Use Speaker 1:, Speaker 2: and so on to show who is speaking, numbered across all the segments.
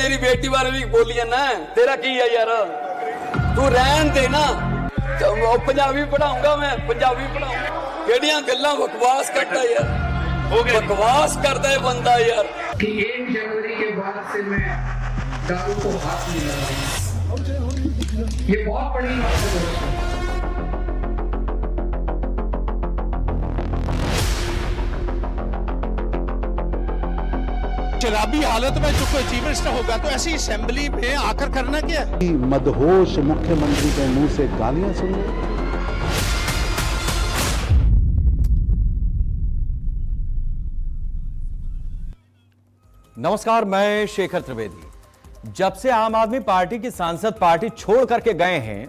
Speaker 1: मेरी बेटी बारे भी बोली है ना, तेरा की है यार, तू रहन दे ना, पंजाबी पढ़ाऊंगा मैं, पंजाबी पढ़ाऊंगा। केड़ियां गल्लां बकवास करता है यार, बकवास करता है बंदा यार।
Speaker 2: कि 1 जनवरी के बाद से मैं दारू को हाथ नहीं लगाऊंगा, ये बहुत बड़ी बात है दोस्तों।
Speaker 3: शराबी हालत में जो कोई चीफ मिनिस्टर होगा तो ऐसी असेंबली में आकर करना क्या है?
Speaker 4: मदहोश मुख्यमंत्री के मुंह से गालियां सुन लो।
Speaker 5: नमस्कार, मैं शेखर त्रिवेदी। जब से आम आदमी पार्टी की सांसद पार्टी छोड़ करके गए हैं,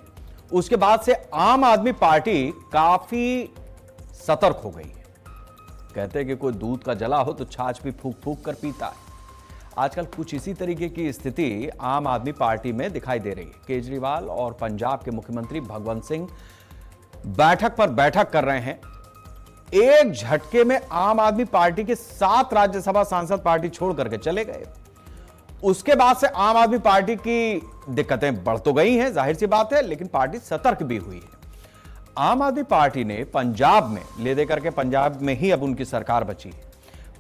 Speaker 5: उसके बाद से आम आदमी पार्टी काफी सतर्क हो गई है। कहते हैं कि कोई दूध का जला हो तो छाछ भी फूंक फूंक कर पीता है। आजकल कुछ इसी तरीके की स्थिति आम आदमी पार्टी में दिखाई दे रही है। केजरीवाल और पंजाब के मुख्यमंत्री भगवंत सिंह बैठक पर बैठक कर रहे हैं। एक झटके में आम आदमी पार्टी के 7 राज्यसभा सांसद पार्टी छोड़ करके चले गए। उसके बाद से आम आदमी पार्टी की दिक्कतें बढ़ तो गई हैं, जाहिर सी बात है, लेकिन पार्टी सतर्क भी हुई है। आम आदमी पार्टी ने पंजाब में ले दे करके, पंजाब में ही अब उनकी सरकार बची है,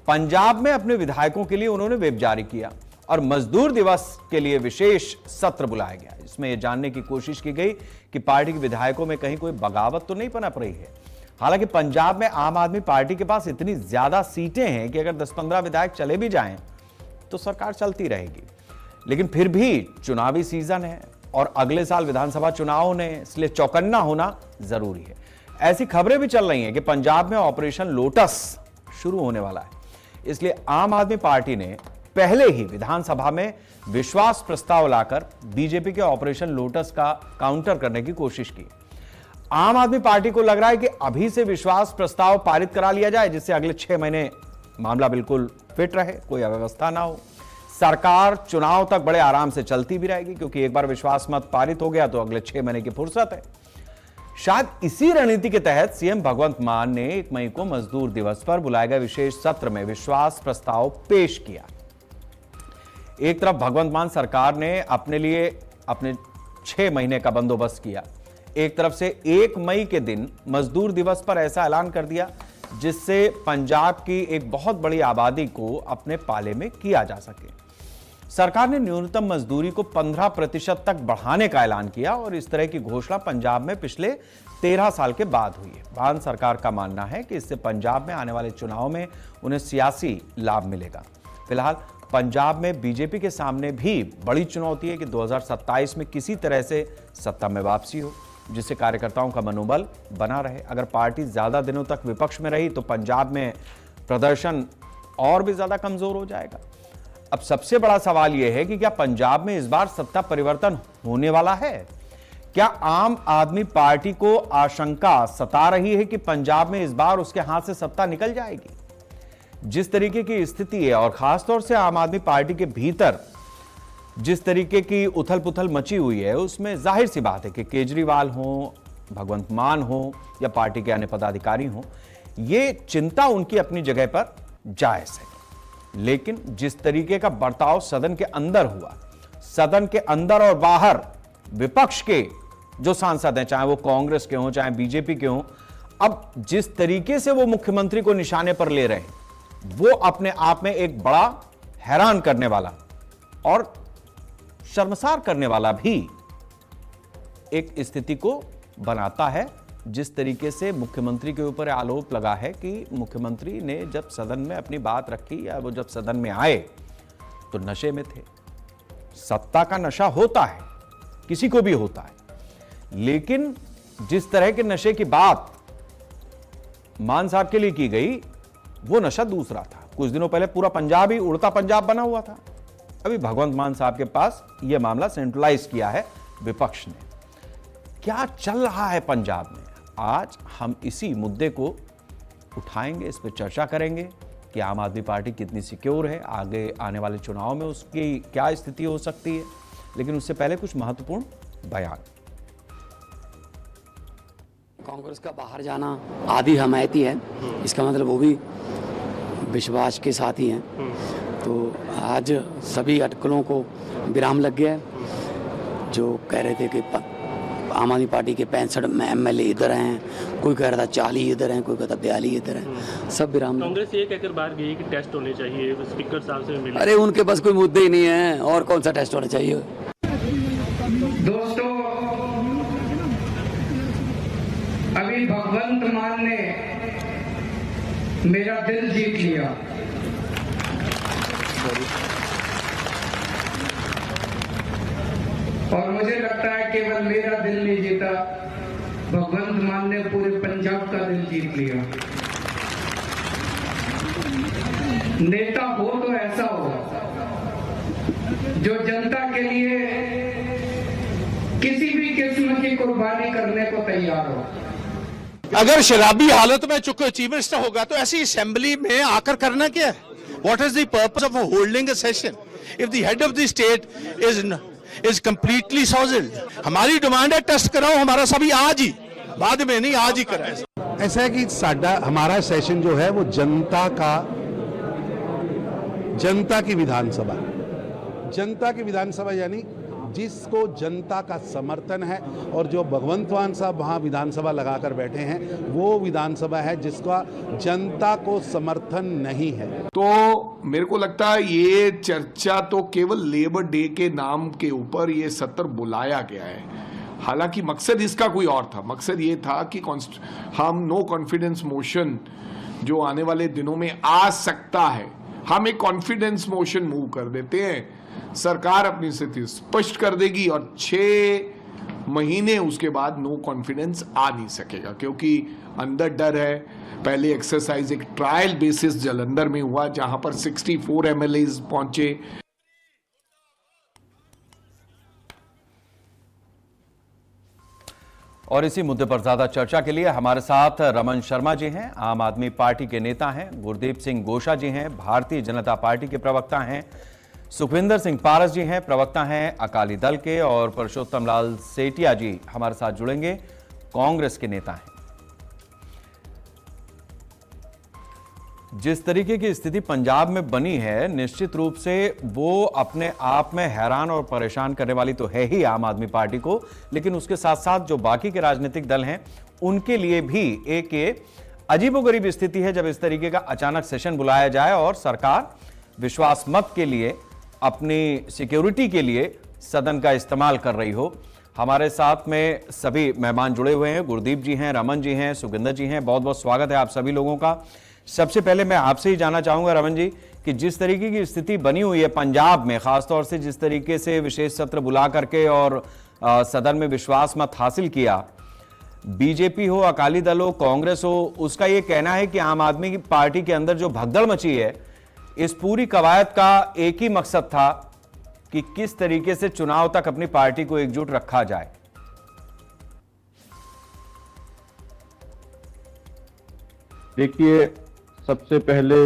Speaker 5: पंजाब में अपने विधायकों के लिए उन्होंने व्हिप जारी किया और मजदूर दिवस के लिए विशेष सत्र बुलाया गया। इसमें यह जानने की कोशिश की गई कि पार्टी के विधायकों में कहीं कोई बगावत तो नहीं पनप रही है। हालांकि पंजाब में आम आदमी पार्टी के पास इतनी ज्यादा सीटें हैं कि अगर 10-15 विधायक चले भी जाएं तो सरकार चलती रहेगी। लेकिन फिर भी चुनावी सीजन है और अगले साल विधानसभा चुनाव ने, इसलिए चौकन्ना होना जरूरी है। ऐसी खबरें भी चल रही हैं कि पंजाब में ऑपरेशन लोटस शुरू होने वाला है। इसलिए आम आदमी पार्टी ने पहले ही विधानसभा में विश्वास प्रस्ताव लाकर बीजेपी के ऑपरेशन लोटस का काउंटर करने की कोशिश की। आम आदमी पार्टी को लग रहा है कि अभी से विश्वास प्रस्ताव पारित करा लिया जाए, जिससे अगले 6 महीने मामला बिल्कुल फिट रहे, कोई अव्यवस्था ना हो। सरकार चुनाव तक बड़े आराम से चलती भी रहेगी, क्योंकि एक बार विश्वास मत पारित हो गया तो अगले 6 महीने की फुर्सत है। शायद इसी रणनीति के तहत सीएम भगवंत मान ने 1 मई को मजदूर दिवस पर बुलाए गए विशेष सत्र में विश्वास प्रस्ताव पेश किया। एक तरफ भगवंत मान सरकार ने अपने लिए अपने 6 महीने का बंदोबस्त किया, एक तरफ से 1 मई के दिन मजदूर दिवस पर ऐसा ऐलान कर दिया जिससे पंजाब की एक बहुत बड़ी आबादी को अपने पाले में किया जा सके। सरकार ने न्यूनतम मजदूरी को 15% तक बढ़ाने का ऐलान किया और इस तरह की घोषणा पंजाब में पिछले 13 साल के बाद हुई है। मान सरकार का मानना है कि इससे पंजाब में आने वाले चुनाव में उन्हें सियासी लाभ मिलेगा। फिलहाल पंजाब में बीजेपी के सामने भी बड़ी चुनौती है कि 2027 में किसी तरह से सत्ता में वापसी हो, जिससे कार्यकर्ताओं का मनोबल बना रहे। अगर पार्टी ज्यादा दिनों तक विपक्ष में रही तो पंजाब में प्रदर्शन और भी ज्यादा कमजोर हो जाएगा। अब सबसे बड़ा सवाल यह है कि क्या पंजाब में इस बार सत्ता परिवर्तन होने वाला है? क्या आम आदमी पार्टी को आशंका सता रही है कि पंजाब में इस बार उसके हाथ से सत्ता निकल जाएगी? जिस तरीके की स्थिति है और खासतौर से आम आदमी पार्टी के भीतर जिस तरीके की उथल पुथल मची हुई है, उसमें जाहिर सी बात है कि केजरीवाल हो, भगवंत मान हो या पार्टी के अन्य पदाधिकारी हो, ये चिंता उनकी अपनी जगह पर जायज है। लेकिन जिस तरीके का बर्ताव सदन के अंदर हुआ, सदन के अंदर और बाहर विपक्ष के जो सांसद हैं, चाहे वो कांग्रेस के हों चाहे बीजेपी के हों, अब जिस तरीके से वो मुख्यमंत्री को निशाने पर ले रहे हैं, वो अपने आप में एक बड़ा हैरान करने वाला और शर्मसार करने वाला भी एक स्थिति को बनाता है। जिस तरीके से मुख्यमंत्री के ऊपर आरोप लगा है कि मुख्यमंत्री ने जब सदन में अपनी बात रखी या वो जब सदन में आए तो नशे में थे। सत्ता का नशा होता है, किसी को भी होता है, लेकिन जिस तरह के नशे की बात मान साहब के लिए की गई, वो नशा दूसरा था। कुछ दिनों पहले पूरा पंजाब ही उड़ता पंजाब बना हुआ था। अभी भगवंत मान साहब के पास यह मामला सेंट्रलाइज किया है विपक्ष ने। क्या चल रहा है पंजाब में? आज हम इसी मुद्दे को उठाएंगे, इस पर चर्चा करेंगे कि आम आदमी पार्टी कितनी सिक्योर है, आगे आने वाले चुनाव में उसकी क्या स्थिति हो सकती है। लेकिन उससे पहले कुछ महत्वपूर्ण बयान।
Speaker 6: कांग्रेस का बाहर जाना आधी हमायती है, इसका मतलब वो भी विश्वास के साथ ही हैं। तो आज सभी अटकलों को विराम लग गया है। जो कह रहे थे कि आम आदमी पार्टी के 65 MLA इधर हैं, कोई कह रहा था 40 इधर हैं, कोई कहता 42 इधर हैं, सब विराम।
Speaker 7: कांग्रेस ये कहकर बाहर गई कि टेस्ट होने चाहिए, स्पीकर साहब से मिले।
Speaker 6: अरे उनके पास कोई मुद्दे ही नहीं है, और कौन सा टेस्ट होना चाहिए।
Speaker 2: दोस्तों, अभी भगवंत मान ने मेरा दिल जीत लिया। और मुझे लगता है केवल मेरा दिल नहीं जीता, भगवंत मान ने पूरे पंजाब का दिल जीत लिया। नेता हो तो ऐसा हो जो जनता के लिए किसी भी किस्म की कुर्बानी करने को तैयार हो।
Speaker 3: अगर शराबी हालत में चूंकि चीफ मिनिस्टर होगा तो ऐसी असेंबली में आकर करना क्या है? What is the purpose of holding a session if the head of the state is completely sold? हमारी डिमांड है टेस्ट कराओ हमारा सभी आज ही, बाद में नहीं, आज ही कराए।
Speaker 4: ऐसा है कि हमारा सेशन जो है वो जनता की विधानसभा यानी जिसको जनता का समर्थन है, और जो भगवंत मान साहब वहाँ विधानसभा लगाकर बैठे हैं वो विधानसभा है जिसका जनता को समर्थन नहीं है।
Speaker 8: तो मेरे को लगता है ये चर्चा तो केवल लेबर डे के नाम के ऊपर ये सत्र बुलाया गया है, हालांकि मकसद इसका कोई और था। मकसद ये था कि हम नो कॉन्फिडेंस मोशन जो आने वाले दिनों में आ सकता है, हम एक कॉन्फिडेंस मोशन मूव कर देते हैं, सरकार अपनी स्थिति स्पष्ट कर देगी और 6 महीने उसके बाद नो कॉन्फिडेंस आ नहीं सकेगा, क्योंकि अंदर डर है। पहले एक्सरसाइज एक ट्रायल बेसिस जालंधर में हुआ जहां पर 64 MLAs पहुंचे।
Speaker 5: और इसी मुद्दे पर ज्यादा चर्चा के लिए हमारे साथ रमन शर्मा जी हैं, आम आदमी पार्टी के नेता हैं, गुरदीप सिंह गोशा जी हैं, भारतीय जनता पार्टी के प्रवक्ता हैं, सुखविंदर सिंह पारस जी हैं, प्रवक्ता हैं अकाली दल के, और परषोत्तम लाल सेठिया जी हमारे साथ जुड़ेंगे, कांग्रेस के नेता हैं। जिस तरीके की स्थिति पंजाब में बनी है, निश्चित रूप से वो अपने आप में हैरान और परेशान करने वाली तो है ही आम आदमी पार्टी को, लेकिन उसके साथ साथ जो बाकी के राजनीतिक दल हैं उनके लिए भी एक अजीबोगरीब स्थिति है जब इस तरीके का अचानक सेशन बुलाया जाए और सरकार विश्वास मत के लिए, अपनी सिक्योरिटी के लिए सदन का इस्तेमाल कर रही हो। हमारे साथ में सभी मेहमान जुड़े हुए हैं, गुरदीप जी हैं, रमन जी हैं, सुखविंदर जी हैं, बहुत बहुत स्वागत है आप सभी लोगों का। सबसे पहले मैं आपसे ही जानना चाहूंगा रमन जी कि जिस तरीके की स्थिति बनी हुई है पंजाब में, खासतौर से जिस तरीके से विशेष सत्र बुला करके और सदन में विश्वास मत हासिल किया, बीजेपी हो, अकाली दल हो, कांग्रेस हो, उसका यह कहना है कि आम आदमी की पार्टी के अंदर जो भगदड़ मची है, इस पूरी कवायद का एक ही मकसद था कि किस तरीके से चुनाव तक अपनी पार्टी को एकजुट रखा जाए।
Speaker 9: देखिए, सबसे पहले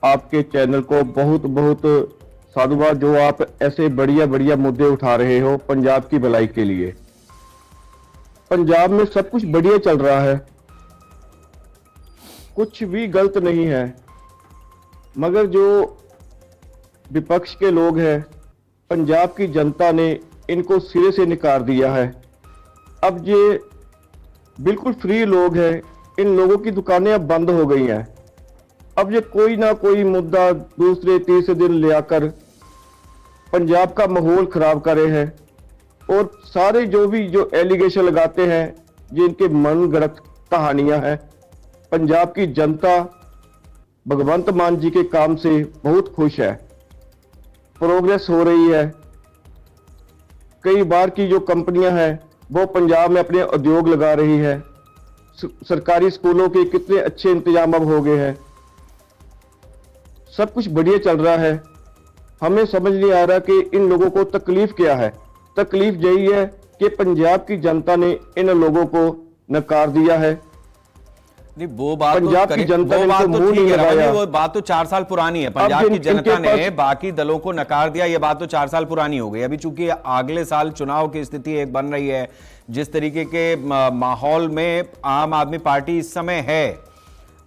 Speaker 9: आपके चैनल को बहुत बहुत साधुवाद जो आप ऐसे बढ़िया बढ़िया मुद्दे उठा रहे हो पंजाब की भलाई के लिए। पंजाब में सब कुछ बढ़िया चल रहा है, कुछ भी गलत नहीं है, मगर जो विपक्ष के लोग हैं, पंजाब की जनता ने इनको सिरे से निकाल दिया है। अब ये बिल्कुल फ्री लोग हैं, इन लोगों की दुकानें अब बंद हो गई हैं। अब ये कोई ना कोई मुद्दा दूसरे तीसरे दिन ले आकर पंजाब का माहौल खराब कर रहे हैं, और सारे जो एलिगेशन लगाते हैं ये इनके मन गढ़ंत कहानियां हैं। पंजाब की जनता भगवंत मान जी के काम से बहुत खुश है, प्रोग्रेस हो रही है। कई बार की जो कंपनियां हैं वो पंजाब में अपने उद्योग लगा रही है, सरकारी स्कूलों के कितने अच्छे इंतजाम अब हो गए हैं, सब कुछ बढ़िया चल रहा है। हमें समझ नहीं आ रहा कि इन लोगों को तकलीफ क्या है। तकलीफ यही है कि पंजाब की जनता ने इन लोगों को नकार दिया है।
Speaker 5: नहीं, वो बात
Speaker 9: पंजाब की जनता ने
Speaker 5: तो
Speaker 9: मुंह नहीं लगाया।
Speaker 5: वो बात तो 4 साल पुरानी है। पंजाब की जनता ने बाकी दलों को नकार दिया, ये बात तो 4 साल पुरानी हो गई। अभी चूंकि अगले साल चुनाव की स्थिति एक बन रही है, जिस तरीके के माहौल में आम आदमी पार्टी इस समय है,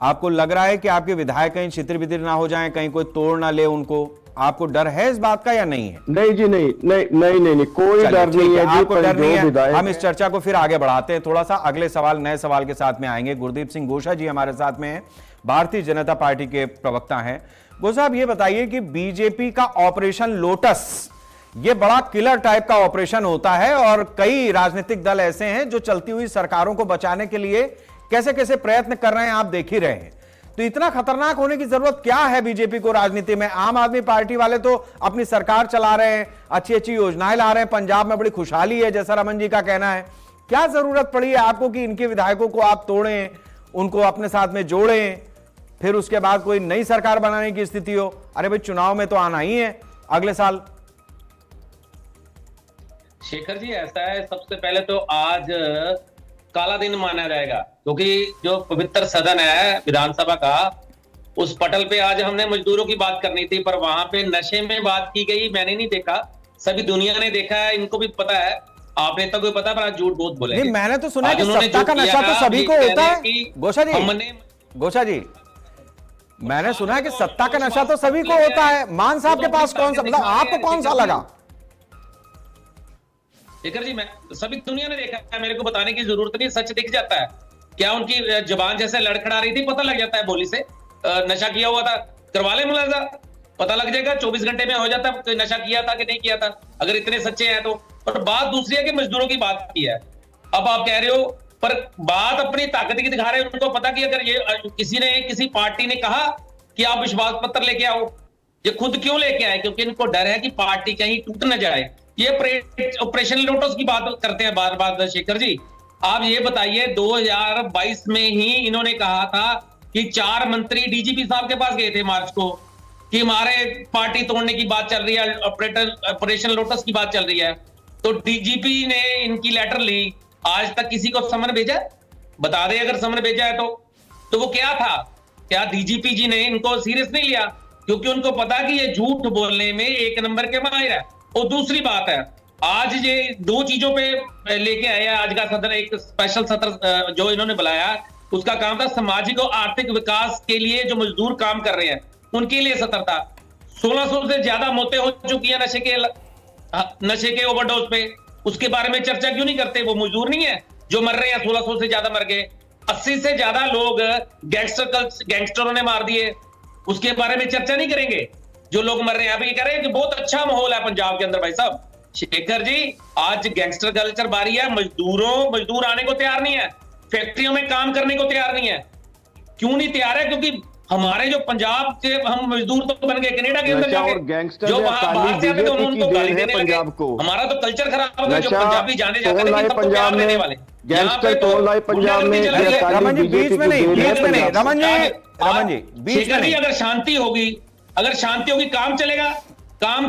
Speaker 5: आपको लग रहा है कि आपके विधायक कहीं छितिर-बितिर ना हो जाएं, कहीं कोई तोड़ ना ले उनको? आपको डर है इस बात का या नहीं है?
Speaker 9: नहीं जी, नहीं, कोई डर नहीं है जी।
Speaker 5: आपको डर नहीं है। हम
Speaker 9: है।
Speaker 5: इस चर्चा को फिर आगे बढ़ाते हैं थोड़ा सा, अगले सवाल नए सवाल के साथ में आएंगे। गुरदीप सिंह घोषा जी हमारे साथ में हैं, भारतीय जनता पार्टी के प्रवक्ता हैं। घोषा साहब ये बताइए कि बीजेपी का ऑपरेशन लोटस ये बड़ा किलर टाइप का ऑपरेशन होता है और कई राजनीतिक दल ऐसे हैं जो चलती हुई सरकारों को बचाने के लिए कैसे कैसे प्रयत्न कर रहे हैं, आप देख ही रहे हैं। तो इतना खतरनाक होने की जरूरत क्या है बीजेपी को राजनीति में? आम आदमी पार्टी वाले तो अपनी सरकार चला रहे हैं, अच्छी अच्छी योजनाएं ला रहे हैं, पंजाब में बड़ी खुशहाली है जैसा रमन जी का कहना है। क्या जरूरत पड़ी है आपको कि इनके विधायकों को आप तोड़ें, उनको अपने साथ में जोड़ें, फिर उसके बाद कोई नई सरकार बनाने की स्थिति हो? अरे भाई चुनाव में तो आना ही है अगले साल।
Speaker 10: शेखर जी ऐसा है, सबसे पहले तो आज काला दिन माना जाएगा क्योंकि जो पवित्र सदन है विधानसभा का, उस पटल पे आज हमने मजदूरों की बात करनी थी पर वहां पे नशे में बात की गई। मैंने नहीं देखा, सभी दुनिया ने देखा है, इनको भी पता है। आपने तो कोई पता पर आज झूठ बहुत बोले।
Speaker 5: नहीं, मैंने तो सुना है कि सत्ता का नशा तो सभी को होता है। घोषा जी मैंने सुना है कि सत्ता का नशा तो सभी को होता है। मान साहब के पास कौन सा, मतलब आपको कौन सा लगा?
Speaker 10: शेखर जी, मैं सभी दुनिया ने देखा है, मेरे को बताने की जरूरत नहीं, सच दिख जाता है। क्या उनकी जुबान जैसे लड़खड़ा रही थी, पता लग जाता है बोली से। नशा किया हुआ था, करवा ले मुलाजा, पता लग जाएगा। 24 घंटे में हो जाता है कि नशा किया था कि नहीं किया था, अगर इतने सच्चे हैं तो। और बात दूसरी है कि मजदूरों की बात की है। अब आप कह रहे हो, पर बात अपनी ताकत की दिखा रहे हैं। उनको पता कि अगर ये किसी पार्टी ने कहा कि आप विश्वास पत्र लेके आओ, ये खुद क्यों लेके आए? क्योंकि इनको डर है कि पार्टी कहीं टूट न जाए। ये ऑपरेशन लोटस की बात करते हैं बार बार। शेखर जी आप ये बताइए, 2022 में ही इन्होंने कहा था कि 4 मंत्री डीजीपी साहब के पास गए थे मार्च को कि हमारे पार्टी तोड़ने की बात चल रही है, ऑपरेशन लोटस की बात चल रही है। तो डीजीपी ने इनकी लेटर ली, आज तक किसी को समन भेजा? बता दे अगर समन भेजा है तो वो क्या था? क्या डीजीपी जी ने इनको सीरियस नहीं लिया? क्योंकि उनको पता कि ये झूठ बोलने में एक नंबर के माहिर है। और दूसरी बात है, आज ये 2 चीजों पे लेके आया आज का सत्र, एक स्पेशल सत्र जो इन्होंने बुलाया, उसका काम था सामाजिक और आर्थिक विकास के लिए जो मजदूर काम कर रहे हैं उनके लिए सत्र था। 1600 से ज्यादा मौतें हो चुकी है नशे के ओवरडोज पे, उसके बारे में चर्चा क्यों नहीं करते? वो मजदूर नहीं है जो मर रहे हैं, 1600 से ज्यादा मर गए। 80 से ज्यादा लोग गैंगस्टरों ने मार दिए, उसके बारे में चर्चा नहीं करेंगे? जो लोग मर रहे हैं, आप ये कह रहे हैं कि बहुत अच्छा माहौल है पंजाब के अंदर। भाई साहब शेखर जी, आज गैंगस्टर कल्चर बारी है। मजदूर आने को तैयार नहीं है, फैक्ट्रियों में काम करने को तैयार नहीं है। क्यों नहीं तैयार है? क्योंकि हमारे जो पंजाब के हम मजदूर तो बन गए कनाडा के अंदर जाके, जो बाहर से आते थे उनको गाली देने लगे। हमारा तो कल्चर खराब हो गया। जो पंजाबी जाने जाते थे सबको प्यार देने वाले,
Speaker 9: गैंगस्टर टोल लाए पंजाब में।
Speaker 5: रमन जी बीच में नहीं, रमन जी बीच में नहीं।
Speaker 10: अगर शांति होगी, काम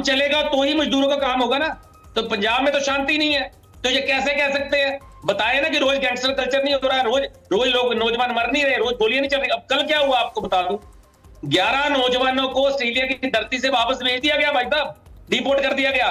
Speaker 10: चलेगा तो ही मजदूरों का काम होगा ना। तो पंजाब में तो शांति नहीं है, तो ये कैसे कह सकते हैं? बताए ना कि रोज गैंगस्टर कल्चर नहीं हो रहा है, रोज लोग नौजवान मर नहीं रहे, रोज गोलियां नहीं चल रही। अब कल क्या हुआ आपको बता दूं, 11 नौजवानों को ऑस्ट्रेलिया की धरती से वापस भेज दिया गया भाई साहब, डिपोर्ट कर दिया गया।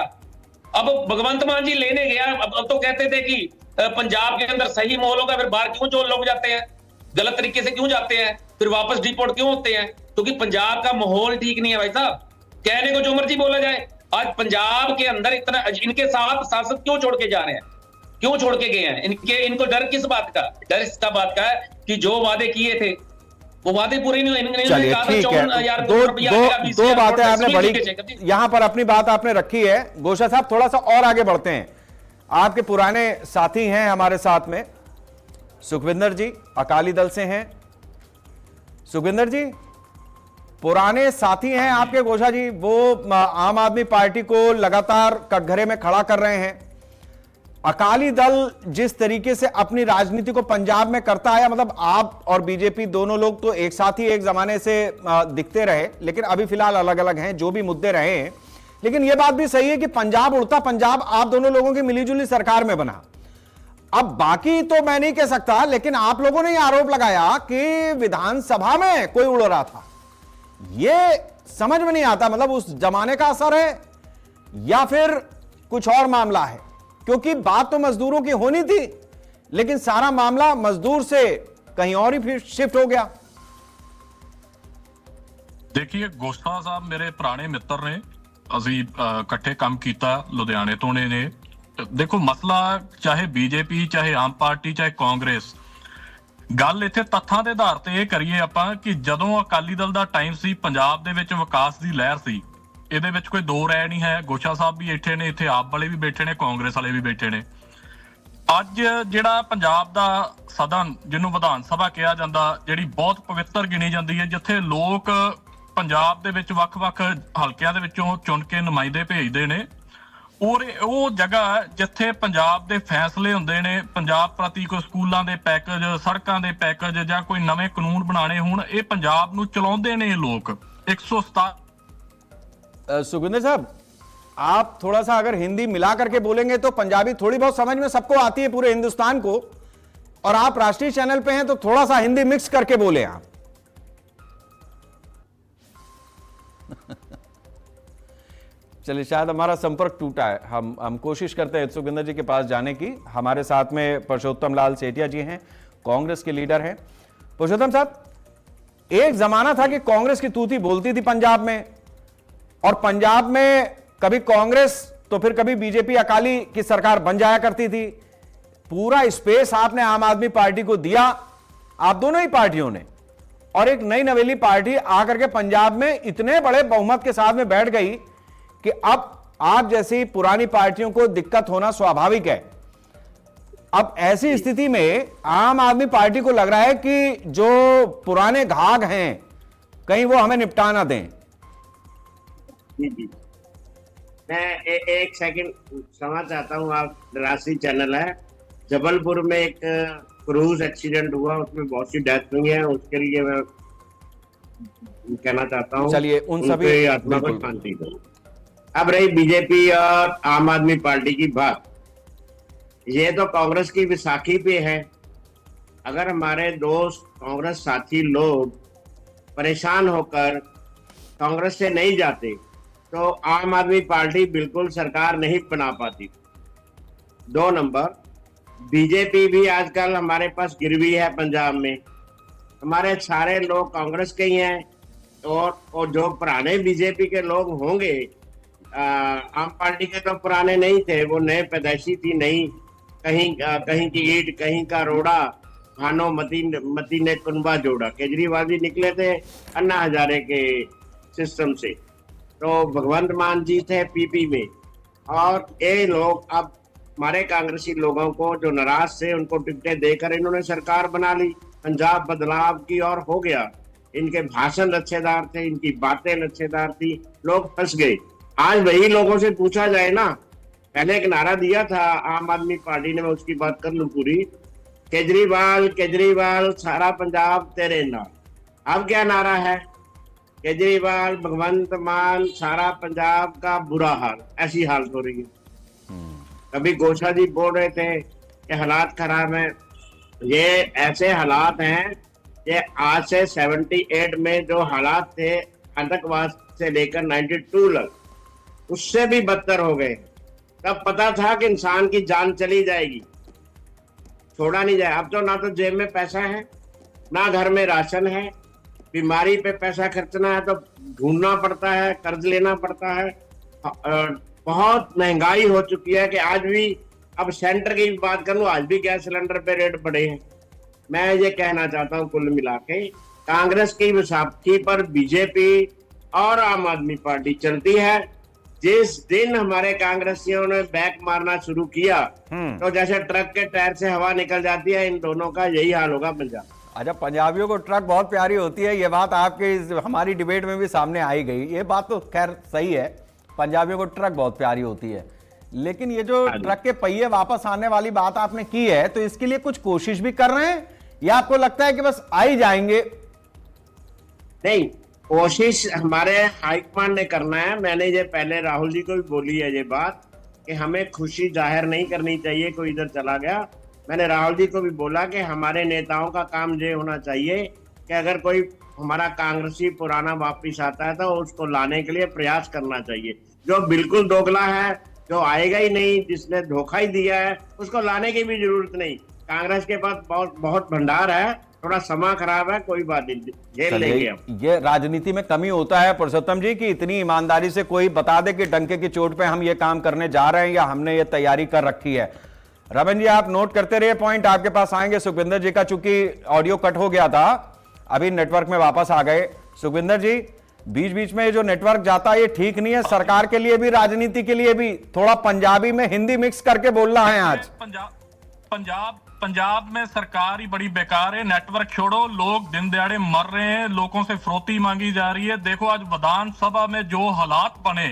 Speaker 10: अब भगवंत मान जी लेने गया, अब तो कहते थे कि पंजाब के अंदर सही माहौल होगा, फिर बाहर क्यों जो लोग जाते हैं, गलत तरीके से क्यों जाते हैं, फिर वापस डिपोर्ट क्यों होते हैं? क्योंकि पंजाब का माहौल ठीक नहीं है भाई साहब। कहने को जो मर्जी बोला जाए, आज पंजाब के अंदर इतना, इनके साथ सांसद क्यों छोड़ के जा रहे हैं, क्यों छोड़ के गए हैं? इनको डर किस बात का? डर इस बात का है कि जो वादे किए थे वो वादे पूरे नहीं हुए।
Speaker 5: चलिए ठीक है, दो बातें आपने बड़ी यहां पर अपनी बात आपने रखी है। घोषा साहब थोड़ा सा और आगे बढ़ते हैं। आपके पुराने साथी हैं हमारे साथ में, सुखविंदर जी अकाली दल से हैं। सुखविंदर जी पुराने साथी हैं आपके घोषा जी, वो आम आदमी पार्टी को लगातार कटघरे में खड़ा कर रहे हैं। अकाली दल जिस तरीके से अपनी राजनीति को पंजाब में करता है, मतलब आप और बीजेपी दोनों लोग तो एक साथ ही एक जमाने से दिखते रहे, लेकिन अभी फिलहाल अलग अलग हैं जो भी मुद्दे रहे हैं। लेकिन यह बात भी सही है कि पंजाब उड़ता पंजाब आप दोनों लोगों की मिलीजुली सरकार में बना। अब बाकी तो मैं नहीं कह सकता, लेकिन आप लोगों ने यह आरोप लगाया कि विधानसभा में कोई उड़ रहा था। यह समझ में नहीं आता, मतलब उस जमाने का असर है या फिर कुछ और मामला है? क्योंकि बात तो मजदूरों की होनी थी, लेकिन सारा मामला मजदूर से कहीं और ही फिर शिफ्ट हो गया।
Speaker 11: ਦੇਖੀਏ ਗੋਸਾ ਸਾਹਿਬ ਮੇਰੇ ਪੁਰਾਣੇ ਮਿੱਤਰ ਨੇ, ਅਸੀਂ ਇਕੱਠੇ ਕੰਮ ਕੀਤਾ, ਲੁਧਿਆਣੇ ਤੋਂ ਨੇ। ਦੇਖੋ ਮਸਲਾ ਚਾਹੇ ਬੀਜੇਪੀ, ਚਾਹੇ ਆਮ ਪਾਰਟੀ, ਚਾਹੇ ਕਾਂਗਰਸ, ਗੱਲ ਇੱਥੇ ਤੱਥਾਂ ਦੇ ਆਧਾਰ ਤੇ ਇਹ ਕਰੀਏ ਆਪਾਂ ਕਿ ਜਦੋਂ ਅਕਾਲੀ ਦਲ ਦਾ ਟਾਈਮ ਸੀ, ਪੰਜਾਬ ਦੇ ਵਿੱਚ ਵਿਕਾਸ ਦੀ ਲਹਿਰ ਸੀ, ਇਹਦੇ ਵਿੱਚ ਕੋਈ ਦੋ ਰਾਏ ਨਹੀਂ ਹੈ। ਗੋਸ਼ਾ ਸਾਹਿਬ ਵੀ ਇੱਥੇ ਨੇ, ਇੱਥੇ ਆਪ ਵਾਲੇ ਵੀ ਬੈਠੇ ਨੇ, ਕਾਂਗਰਸ ਵਾਲੇ ਵੀ ਬੈਠੇ ਨੇ। ਅੱਜ ਜਿਹੜਾ ਪੰਜਾਬ ਦਾ ਸਦਨ, ਜਿਹਨੂੰ ਵਿਧਾਨ ਸਭਾ ਕਿਹਾ ਜਾਂਦਾ, ਜਿਹੜੀ ਬਹੁਤ ਪਵਿੱਤਰ ਗਿਣੀ ਜਾਂਦੀ ਹੈ, ਜਿੱਥੇ ਲੋਕ ਪੰਜਾਬ ਦੇ ਵਿੱਚ ਵੱਖ-ਵੱਖ ਹਲਕਿਆਂ ਦੇ ਵਿੱਚੋਂ ਚੁਣ ਕੇ ਨੁਮਾਇੰਦੇ ਭੇਜਦੇ ਨੇ, ਔਰ ਉਹ ਜਗ੍ਹਾ ਜਿੱਥੇ ਪੰਜਾਬ ਦੇ ਫੈਸਲੇ ਹੁੰਦੇ ਨੇ, ਪੰਜਾਬ ਪ੍ਰਤੀ ਕੋਈ ਸਕੂਲਾਂ ਦੇ ਪੈਕੇਜ, ਸੜਕਾਂ ਦੇ ਪੈਕੇਜ ਜਾਂ ਕੋਈ ਨਵੇਂ ਕਾਨੂੰਨ ਬਣਾਉਣੇ ਹੋਣ, ਇਹ ਪੰਜਾਬ ਨੂੰ ਚਲਾਉਂਦੇ ਨੇ ਲੋਕ। 107
Speaker 5: सुखविंदर साहब, आप थोड़ा सा अगर हिंदी मिला करके बोलेंगे तो पंजाबी थोड़ी बहुत समझ में सबको आती है पूरे हिंदुस्तान को, और आप राष्ट्रीय चैनल पे हैं तो थोड़ा सा हिंदी मिक्स करके बोले आप। चलिए, शायद हमारा संपर्क टूटा है। हम कोशिश करते हैं सुखविंदर जी के पास जाने की। हमारे साथ में पुरुषोत्तम लाल सेठिया जी हैं, कांग्रेस के लीडर हैं। पुरुषोत्तम साहब, एक जमाना था कि कांग्रेस की तूती बोलती थी पंजाब में, और पंजाब में कभी कांग्रेस तो फिर कभी बीजेपी अकाली की सरकार बन जाया करती थी। पूरा स्पेस आपने आम आदमी पार्टी को दिया, आप दोनों ही पार्टियों ने, और एक नई नवेली पार्टी आकर के पंजाब में इतने बड़े बहुमत के साथ में बैठ गई कि अब आप जैसी पुरानी पार्टियों को दिक्कत होना स्वाभाविक है। अब ऐसी स्थिति में आम आदमी पार्टी को लग रहा है कि जो पुराने घाघ हैं कहीं वो हमें निपटा ना दें।
Speaker 12: जी, मैं एक सेकंड समझ चाहता हूँ। आप राष्ट्रीय चैनल है, जबलपुर में एक क्रूज एक्सीडेंट हुआ, उसमें बहुत सी डेथ हुई है, उसके लिए मैं कहना चाहता हूँ।
Speaker 5: चलिए, उन सभी
Speaker 12: आत्मा को शांति दो। अब रही बीजेपी और आम आदमी पार्टी की बात, ये तो कांग्रेस की विसाखी पे है। अगर हमारे दोस्त कांग्रेस साथी लोग परेशान होकर कांग्रेस से नहीं जाते तो आम आदमी पार्टी बिल्कुल सरकार नहीं बना पाती। 2 नंबर, बीजेपी भी आजकल हमारे पास गिरवी है पंजाब में। हमारे सारे लोग कांग्रेस के ही हैं, और जो पुराने बीजेपी के लोग होंगे, आम पार्टी के तो पुराने नहीं थे, वो नए पैदाइशी थी, नहीं कहीं की ईट, कहीं का रोड़ा, भानो मती ने कुनबा जोड़ा। केजरीवाल जी निकले थे अन्ना हजारे के सिस्टम से, तो भगवंत मान जी थे पीपी में, और ये लोग अब हमारे कांग्रेसी लोगों को जो नाराज थे उनको टिकटें देकर इन्होंने सरकार बना ली। पंजाब बदलाव की ओर हो गया। इनके भाषण लच्छेदार थे, इनकी बातें लच्छेदार थी, लोग फंस गए। आज वही लोगों से पूछा जाए ना, पहले एक नारा दिया था आम आदमी पार्टी ने, मैं उसकी बात कर लूं पूरी, केजरीवाल सारा पंजाब तेरे नाल। अब क्या नारा है? केजरीवाल भगवंत मान सारा पंजाब का बुरा हाल। ऐसी हालत हो रही है। कभी गोशा जी बोल रहे थे कि हालात खराब हैं, ये ऐसे हालात हैं कि आज से 78 में जो हालात थे आतंकवाद से लेकर 92 तक, उससे भी बदतर हो गए। तब पता था कि इंसान की जान चली जाएगी, छोड़ा नहीं जाए। अब तो ना तो जेब में पैसा है, ना घर में राशन है, बीमारी पे पैसा खर्चना है तो ढूंढना पड़ता है, कर्ज लेना पड़ता है। बहुत महंगाई हो चुकी है कि आज भी, अब सेंटर की बात करूं, आज भी गैस सिलेंडर पे रेट बढ़े हैं। मैं ये कहना चाहता हूं कुल मिला के, कांग्रेस की विसाखी पर बीजेपी और आम आदमी पार्टी चलती है। जिस दिन हमारे कांग्रेसियों ने बैक मारना शुरू किया तो जैसे ट्रक के टायर से हवा निकल जाती है, इन दोनों का यही हाल होगा पंजाब।
Speaker 5: अच्छा, पंजाबियों को ट्रक बहुत प्यारी होती है, ये बात आपके हमारी डिबेट में भी सामने आई गई। ये बात तो खैर सही है, पंजाबियों को ट्रक बहुत प्यारी होती है, लेकिन ये जो ट्रक के पहिए वापस आने वाली बात आपने की है, तो इसके लिए कुछ कोशिश भी कर रहे हैं या आपको लगता है कि बस आ ही जाएंगे?
Speaker 12: नहीं, कोशिश हमारे हाईकमांड ने करना है। मैंने ये पहले राहुल जी को भी बोली है ये बात कि हमें खुशी जाहिर नहीं करनी चाहिए कोई इधर चला गया। मैंने राहुल जी को भी बोला कि हमारे नेताओं का काम ये होना चाहिए कि अगर कोई हमारा कांग्रेसी पुराना वापिस आता है तो उसको लाने के लिए प्रयास करना चाहिए। जो बिल्कुल दोगला है, जो आएगा ही नहीं, जिसने धोखा ही दिया है, उसको लाने की भी जरूरत नहीं। कांग्रेस के पास बहुत भंडार है, थोड़ा समा खराब है, कोई बात नहीं, झेल लेंगे
Speaker 5: चलिए,
Speaker 12: हम।
Speaker 5: ये राजनीति में कमी होता है पुरुषोत्तम जी, कि इतनी ईमानदारी से कोई बता दे कि डंके की चोट पे हम ये काम करने जा रहे हैं या हमने ये तैयारी कर रखी है। रमन जी, आप नोट करते रहिए पॉइंट, आपके पास आएंगे। सुखविंदर जी का चूंकि ऑडियो कट हो गया था, अभी नेटवर्क में वापस आ गए। सुखविंदर जी, बीच बीच में ये जो नेटवर्क जाता है ये ठीक नहीं है, सरकार के लिए भी राजनीति के लिए भी। थोड़ा पंजाबी में हिंदी मिक्स करके बोलना है आज।
Speaker 11: पंजाब में सरकार ही बड़ी बेकार है। नेटवर्क छोड़ो, लोग दिन दहाड़े मर रहे हैं, लोगों से फिरौती मांगी जा रही है। देखो आज विधानसभा में जो हालात बने,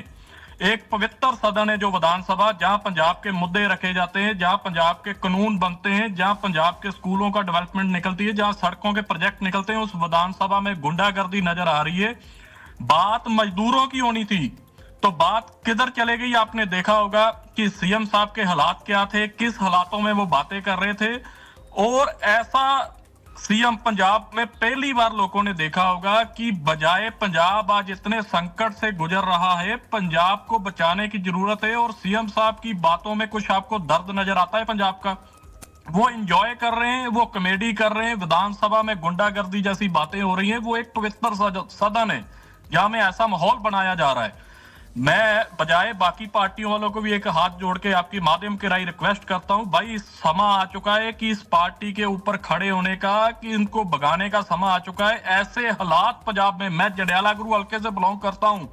Speaker 11: एक पवित्र सदन है जो विधानसभा, जहां पंजाब के मुद्दे रखे जाते हैं, जहां पंजाब के कानून बनते हैं, जहां पंजाब के स्कूलों का डेवलपमेंट निकलती है, जहां सड़कों के प्रोजेक्ट निकलते हैं, उस विधानसभा में गुंडागर्दी नजर आ रही है। बात मजदूरों की होनी थी तो बात किधर चले गई? आपने देखा होगा कि सीएम साहब के हालात क्या थे, किस हालातों में वो बातें कर रहे थे। और ऐसा सीएम पंजाब में पहली बार लोगों ने देखा होगा कि बजाय पंजाब आज इतने संकट से गुजर रहा है, पंजाब को बचाने की जरूरत है। और सीएम साहब की बातों में कुछ आपको दर्द नजर आता है पंजाब का, वो एंजॉय कर रहे हैं, वो कॉमेडी कर रहे हैं। विधानसभा में गुंडागर्दी जैसी बातें हो रही हैं। वो एक पवित्र सदन है जहां में ऐसा माहौल बनाया जा रहा है। मैं बजाय बाकी पार्टियों वालों को भी एक हाथ जोड़ के आपके माध्यम के राय रिक्वेस्ट करता हूं, भाई समा आ चुका है कि इस पार्टी के ऊपर खड़े होने का, कि इनको भगाने का समा आ चुका है। ऐसे हालात पंजाब में, मैं जंडियाला गुरु हल्के से बिलोंग करता हूं,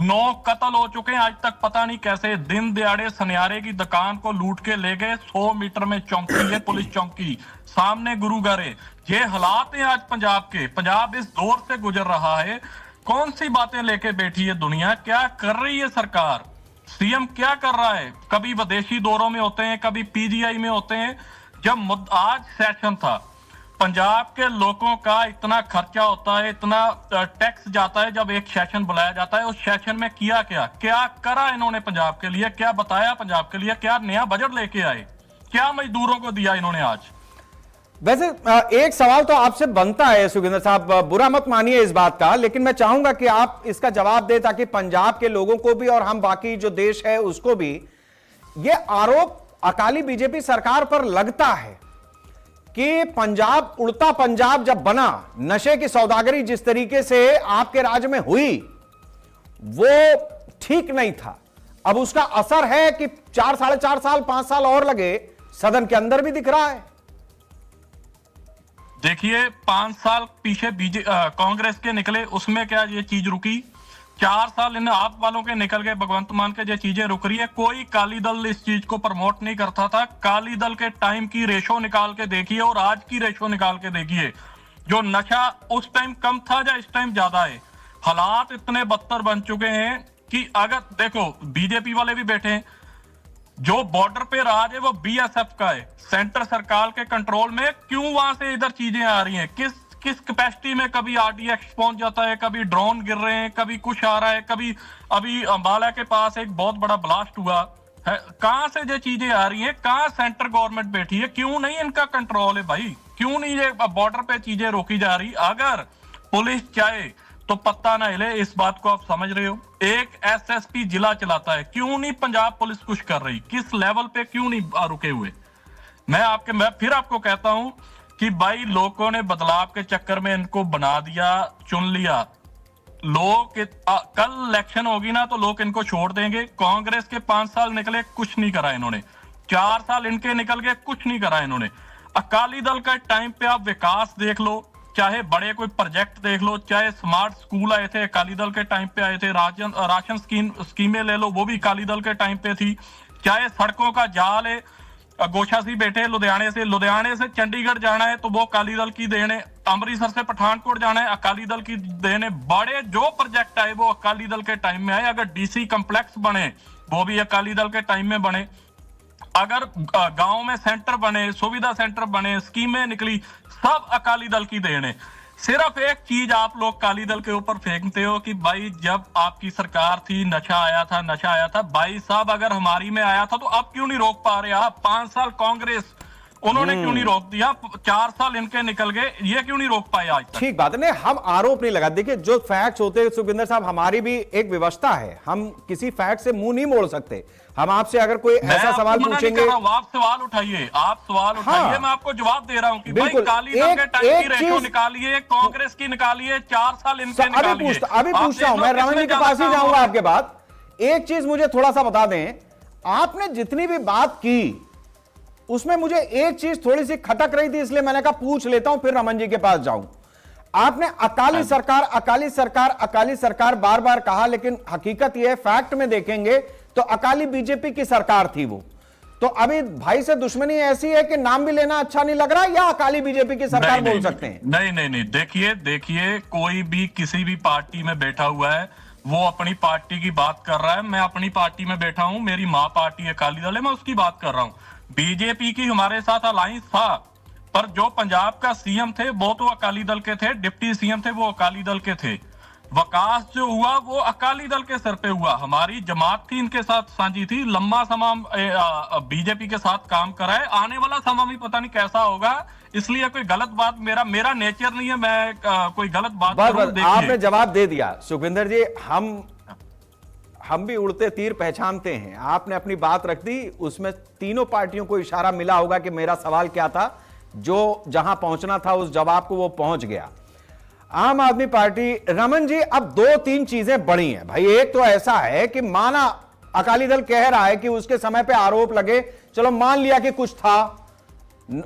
Speaker 11: 9 कत्ल हो चुके हैं आज तक, पता नहीं कैसे। दिन दिहाड़े सनियारे की दुकान को लूट के ले गए। 100 मीटर में चौकी है, पुलिस चौकी, सामने गुरुघर है। ये हालात है आज पंजाब के। पंजाब इस दौर से गुजर रहा है। कौन सी बातें लेके बैठी है दुनिया, क्या कर रही है सरकार, सीएम क्या कर रहा है? कभी विदेशी दौरों में होते हैं, कभी पीजीआई में होते हैं। जब आज सेशन था, पंजाब के लोगों का इतना खर्चा होता है, इतना टैक्स जाता है जब एक सेशन बुलाया जाता है। उस सेशन में किया क्या करा इन्होंने पंजाब के लिए, क्या बताया पंजाब के लिए, क्या नया बजट लेके आए, क्या मजदूरों को दिया इन्होंने आज?
Speaker 5: वैसे एक सवाल तो आपसे बनता है सुखविंदर साहब, बुरा मत मानिए इस बात का, लेकिन मैं चाहूंगा कि आप इसका जवाब दें ताकि पंजाब के लोगों को भी और हम बाकी जो देश है उसको भी ये आरोप अकाली बीजेपी सरकार पर लगता है कि पंजाब, उड़ता पंजाब जब बना, नशे की सौदागरी जिस तरीके से आपके राज्य में हुई वो ठीक नहीं था। अब उसका असर है कि 4, 4.5 साल, 5 साल और लगे, सदन के अंदर भी दिख रहा है।
Speaker 11: देखिए 5 साल पीछे कांग्रेस के निकले, उसमें क्या ये चीज रुकी? 4 साल इन आप वालों के निकल गए, भगवंत मान के ये चीजें रुक रही है। कोई काली दल इस चीज को प्रमोट नहीं करता था। काली दल के टाइम की रेशो निकाल के देखिए और आज की रेशो निकाल के देखिए, जो नशा उस टाइम कम था या इस टाइम ज्यादा है। हालात इतने बदतर बन चुके हैं कि अगर देखो बीजेपी वाले भी बैठे हैं, जो बॉर्डर पे राज है वो बीएसएफ का है, सेंटर सरकार के कंट्रोल में। क्यों वहां से इधर चीजें आ रही हैं? किस कैपेसिटी में? कभी आरडीएक्स पहुंच जाता है, कभी ड्रोन गिर रहे हैं, कभी कुछ आ रहा है, कभी अभी अंबाला के पास एक बहुत बड़ा ब्लास्ट हुआ है। कहां से ये चीजें आ रही हैं? कहां सेंटर गवर्नमेंट बैठी है? क्यों नहीं इनका कंट्रोल है भाई? क्यों नहीं ये बॉर्डर पे चीजें रोकी जा रही? अगर पुलिस चाहे तो पत्ता ना हिले, इस बात को आप समझ रहे हो। एक एसएसपी जिला चलाता है, क्यों नहीं पंजाब पुलिस कुछ कर रही? किस लेवल पे क्यों नहीं रुके हुए? मैं फिर आपको कहता हूं कि भाई लोगों ने बदलाव के चक्कर में इनको बना दिया, चुन लिया। लोग कल इलेक्शन होगी ना तो लोग इनको छोड़ देंगे। कांग्रेस के 5 साल निकले, कुछ नहीं करा इन्होंने। 4 साल इनके निकल गए, कुछ नहीं करा इन्होंने। अकाली दल का टाइम पे आप विकास देख लो, चाहे बड़े कोई प्रोजेक्ट देख लो, चाहे स्मार्ट स्कूल आए थे अकाली दल के टाइम पे आए थे, राशन स्कीमें ले लो वो भी अकाली दल के टाइम पे थी, चाहे सड़कों का जाल है, गोशा सिंह बैठे लुधियाने से चंडीगढ़ जाना है तो वो अकाली दल की देन है, अमृतसर से पठानकोट जाना है अकाली दल की देन है। बड़े जो प्रोजेक्ट आए वो अकाली दल के टाइम में आए। अगर डीसी कॉम्प्लेक्स बने वो भी अकाली दल के टाइम में बने। अगर गांव में सेंटर बने, सुविधा सेंटर बने, स्कीमें निकली, सब अकाली दल की देन है। सिर्फ एक चीज आप लोग अकाली दल के ऊपर फेंकते हो कि भाई जब आपकी सरकार थी नशा आया था। भाई साहब अगर हमारी में आया था तो अब क्यों नहीं रोक पा रहे आप? 5 साल कांग्रेस उन्होंने क्यों नहीं रोक दिया? 4 साल इनके निकल गए, ये क्यों नहीं रोक पाए आज तक?
Speaker 5: ठीक बात है, हम आरोप नहीं लगा। देखिए जो फैक्ट्स होते हैं सुखविंदर साहब, हमारी भी एक व्यवस्था है, हम किसी फैक्ट से मुंह नहीं मोड़ सकते। हम आपसे अगर कोई
Speaker 11: मैं
Speaker 5: ऐसा
Speaker 11: आपको
Speaker 5: सवाल
Speaker 11: मना नहीं
Speaker 5: पूछेंगे,
Speaker 11: कर रहा हूं, आप सवाल उठाइए, आप सवाल उठाइए, मैं आपको जवाब दे रहा हूं कि भाई
Speaker 5: बिल्कुल।
Speaker 11: काली दल के टाइम की
Speaker 5: एक
Speaker 11: रेशो
Speaker 5: चीज-
Speaker 11: निकालिए, कांग्रेस की निकालिए, 4 साल इनके
Speaker 5: अभी
Speaker 11: निकालिए।
Speaker 5: पूछता हूं, मैं रमन जी के पास ही जाऊंगा आपके बाद। एक चीज मुझे थोड़ा सा बता दें, आपने जितनी भी बात की उसमें मुझे एक चीज थोड़ी सी खटक रही थी, इसलिए मैंने कहा पूछ लेता हूं, फिर रमन जी के पास जाऊं। आपने अकाली सरकार, अकाली सरकार, अकाली सरकार बार बार कहा, लेकिन हकीकत यह है, फैक्ट में देखेंगे तो अकाली बीजेपी की सरकार थी वो। तो अभी भाई से दुश्मनी ऐसी है कि नाम भी लेना अच्छा नहीं लग रहा, या अकाली बीजेपी की सरकार बोल सकते हैं?
Speaker 11: नहीं, देखिए कोई भी किसी भी पार्टी में बैठा हुआ है, वो अपनी पार्टी की बात कर रहा है। मैं अपनी पार्टी में बैठा हूं, मेरी मां पार्टी अकाली दल है, मैं उसकी बात कर रहा हूं। बीजेपी की हमारे साथ अलायंस था, पर जो पंजाब का सीएम थे वो तो अकाली दल के थे, डिप्टी सीएम थे वो अकाली दल के थे। विकास जो हुआ वो अकाली दल के सर पे हुआ। हमारी जमात थी इनके साथ साझी थी, लंबा समय बीजेपी के साथ काम करा है। आने वाला समय भी पता नहीं कैसा होगा, इसलिए कोई गलत बात, मेरा नेचर नहीं है मैं कोई गलत बात करूं। देखिए,
Speaker 5: आपने जवाब दे दिया सुखविंदर जी, हम भी उड़ते तीर पहचानते हैं। आपने अपनी बात रख दी, उसमें तीनों पार्टियों को इशारा मिला होगा कि मेरा सवाल क्या था, जो जहां पहुंचना था उस जवाब को वो पहुंच गया। आम आदमी पार्टी, रमन जी, अब 2-3 चीजें बड़ी हैं भाई। एक तो ऐसा है कि माना अकाली दल कह रहा है कि उसके समय पे आरोप लगे, चलो मान लिया कि कुछ था,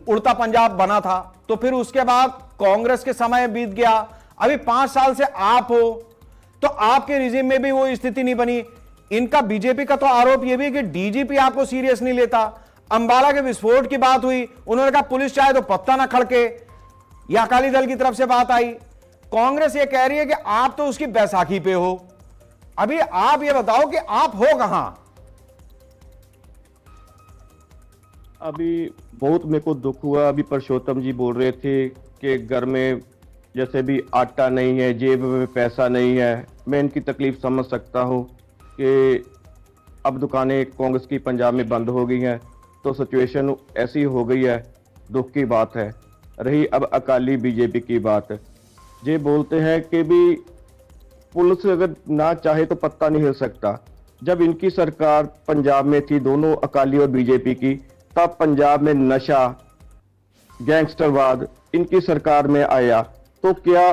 Speaker 5: उड़ता पंजाब बना था, तो फिर उसके बाद कांग्रेस के समय बीत गया, अभी 5 साल से आप हो, तो आपके रिजीम में भी वो स्थिति नहीं बनी। इनका बीजेपी का तो आरोप यह भी कि डीजीपी आपको सीरियस नहीं लेता। अंबाला के विस्फोट की बात हुई, उन्होंने कहा पुलिस चाहे तो पत्ता ना खड़के, यह अकाली दल की तरफ से बात आई। कांग्रेस ये कह रही है कि आप तो उसकी बैसाखी पे हो। अभी आप ये बताओ कि आप हो कहां?
Speaker 9: अभी बहुत मेरे को दुख हुआ, अभी परसोत्तम जी बोल रहे थे कि घर में जैसे भी आटा नहीं है, जेब में पैसा नहीं है। मैं इनकी तकलीफ समझ सकता हूं कि अब दुकानें कांग्रेस की पंजाब में बंद हो गई हैं, तो सिचुएशन ऐसी हो गई है, दुख की बात है। रही अब अकाली बीजेपी की बात, ये बोलते हैं कि भी पुलिस अगर ना चाहे तो पत्ता नहीं हिल सकता। जब इनकी सरकार पंजाब में थी, दोनों अकाली और बीजेपी की, तब पंजाब में नशा, गैंगस्टरवाद इनकी सरकार में आया, तो क्या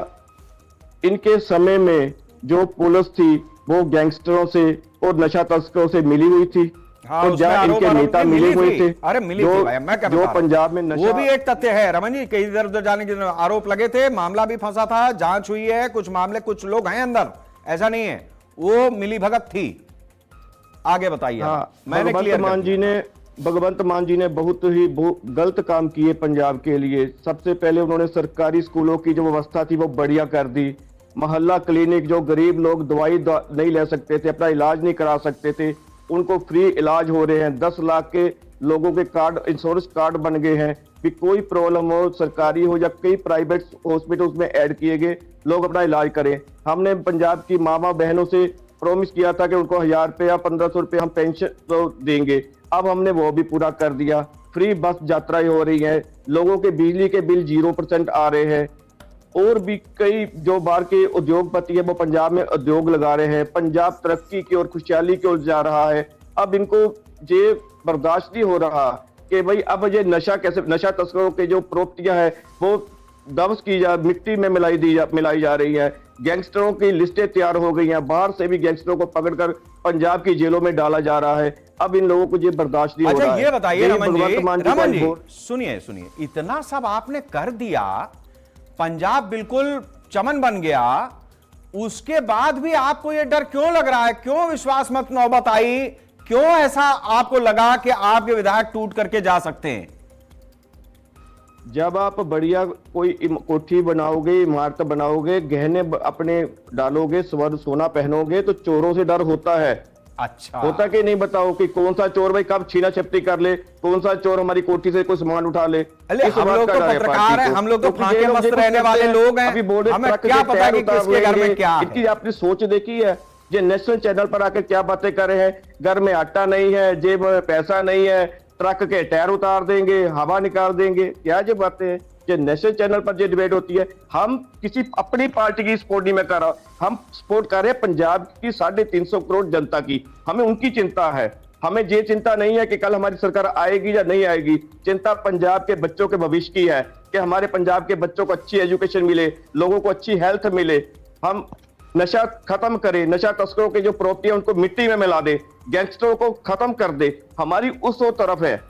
Speaker 9: इनके समय में जो पुलिस थी वो गैंगस्टरों से और नशा तस्करों से मिली हुई थी?
Speaker 5: हाँ,
Speaker 9: तो जहाँ इनके नेता मिले हुए थे,
Speaker 5: अरे मिली थी भाई, मैं क्या बता
Speaker 9: जो
Speaker 5: रहा हूं।
Speaker 9: पंजाब में नशा,
Speaker 5: वो भी एक तथ्य है रमन जी, कई इधर उधर जाने के आरोप लगे थे, मामला भी फंसा था, जांच हुई है, कुछ मामले, कुछ लोग हैं अंदर, ऐसा नहीं है, वो मिली भगत थी। आगे बताइए।
Speaker 9: हाँ,
Speaker 5: मैंने
Speaker 9: भगवंत मान जी ने बहुत ही गलत काम किए पंजाब के लिए। सबसे पहले उन्होंने सरकारी स्कूलों की जो व्यवस्था थी वो बढ़िया कर दी। मोहल्ला क्लिनिक, जो गरीब लोग दवाई नहीं ले सकते थे, अपना इलाज नहीं करा सकते थे, उनको फ्री इलाज हो रहे हैं। 10 लाख के लोगों के कार्ड, इंश्योरेंस कार्ड बन गए हैं कि कोई प्रॉब्लम हो, सरकारी हो या कई प्राइवेट हॉस्पिटल्स में ऐड किए गए, लोग अपना इलाज करें। हमने पंजाब की मामा बहनों से प्रॉमिस किया था कि उनको 1000 रुपये या 1500 रुपये हम पेंशन तो देंगे, अब हमने वो भी पूरा कर दिया। फ्री बस यात्राएं हो रही हैं, लोगों के बिजली के बिल 0% आ रहे हैं, और भी कई जो बाहर के उद्योगपति है वो पंजाब में उद्योग लगा रहे हैं। पंजाब तरक्की की और खुशहाली की ओर जा रहा है। अब इनको ये बर्दाश्त नहीं हो रहा कि भाई अब ये नशा कैसे, नशा तस्करों के जो प्रॉपर्टियां है वो दब्ज की जा, मिट्टी में मिलाई जा रही है। गैंगस्टरों की लिस्टें तैयार हो गई हैं, बाहर से भी गैंगस्टरों को पकड़कर पंजाब की जेलों में डाला जा रहा है। अब इन लोगों को ये बर्दाश्त नहीं हो रहा है।
Speaker 5: ये बताइए रमन जी, सुनिए, इतना सब आपने कर दिया, पंजाब बिल्कुल चमन बन गया, उसके बाद भी आपको यह डर क्यों लग रहा है? क्यों विश्वास मत नौबत आई? क्यों ऐसा आपको लगा कि आपके विधायक टूट करके जा सकते हैं?
Speaker 9: जब आप बढ़िया कोई कोठी बनाओगे, इमारत बनाओगे, गहने अपने डालोगे, स्वर्ण सोना पहनोगे, तो चोरों से डर होता है।
Speaker 5: अच्छा,
Speaker 9: होता कि नहीं? बताओ कि कौन सा चोर भाई कब छीना छपटी कर ले, कौन सा चोर हमारी कोठी से कोई सामान उठा ले।
Speaker 5: हम लोग तो पत्रकार हैं, हम लोग तो फांके मस्त रहने वाले लोग हैं, हमें क्या पता कि किसके घर में क्या है।
Speaker 9: इनकी आपने सोच देखी है? ये नेशनल चैनल पर आकर क्या बातें कर रहे हैं, घर में आटा नहीं है, जेब में पैसा नहीं है, ट्रक के टायर उतार देंगे, हवा निकाल देंगे, क्या जो बातें हैं? ये नेशनल चैनल पर जो डिबेट होती है, हम किसी अपनी पार्टी की सपोर्ट नहीं मैं कर रहा, हम सपोर्ट कर रहे हैं पंजाब की 350 करोड़ जनता की। हमें उनकी चिंता है, हमें ये चिंता नहीं है कि कल हमारी सरकार आएगी या नहीं आएगी। चिंता पंजाब के बच्चों के भविष्य की है कि हमारे पंजाब के बच्चों को अच्छी एजुकेशन मिले, लोगों को अच्छी हेल्थ मिले, हम नशा खत्म करें, नशा तस्करों के जो प्रॉपर्टी है उनको मिट्टी में मिला दे, गैंगस्टरों को खत्म कर दे। हमारी उस तरफ है।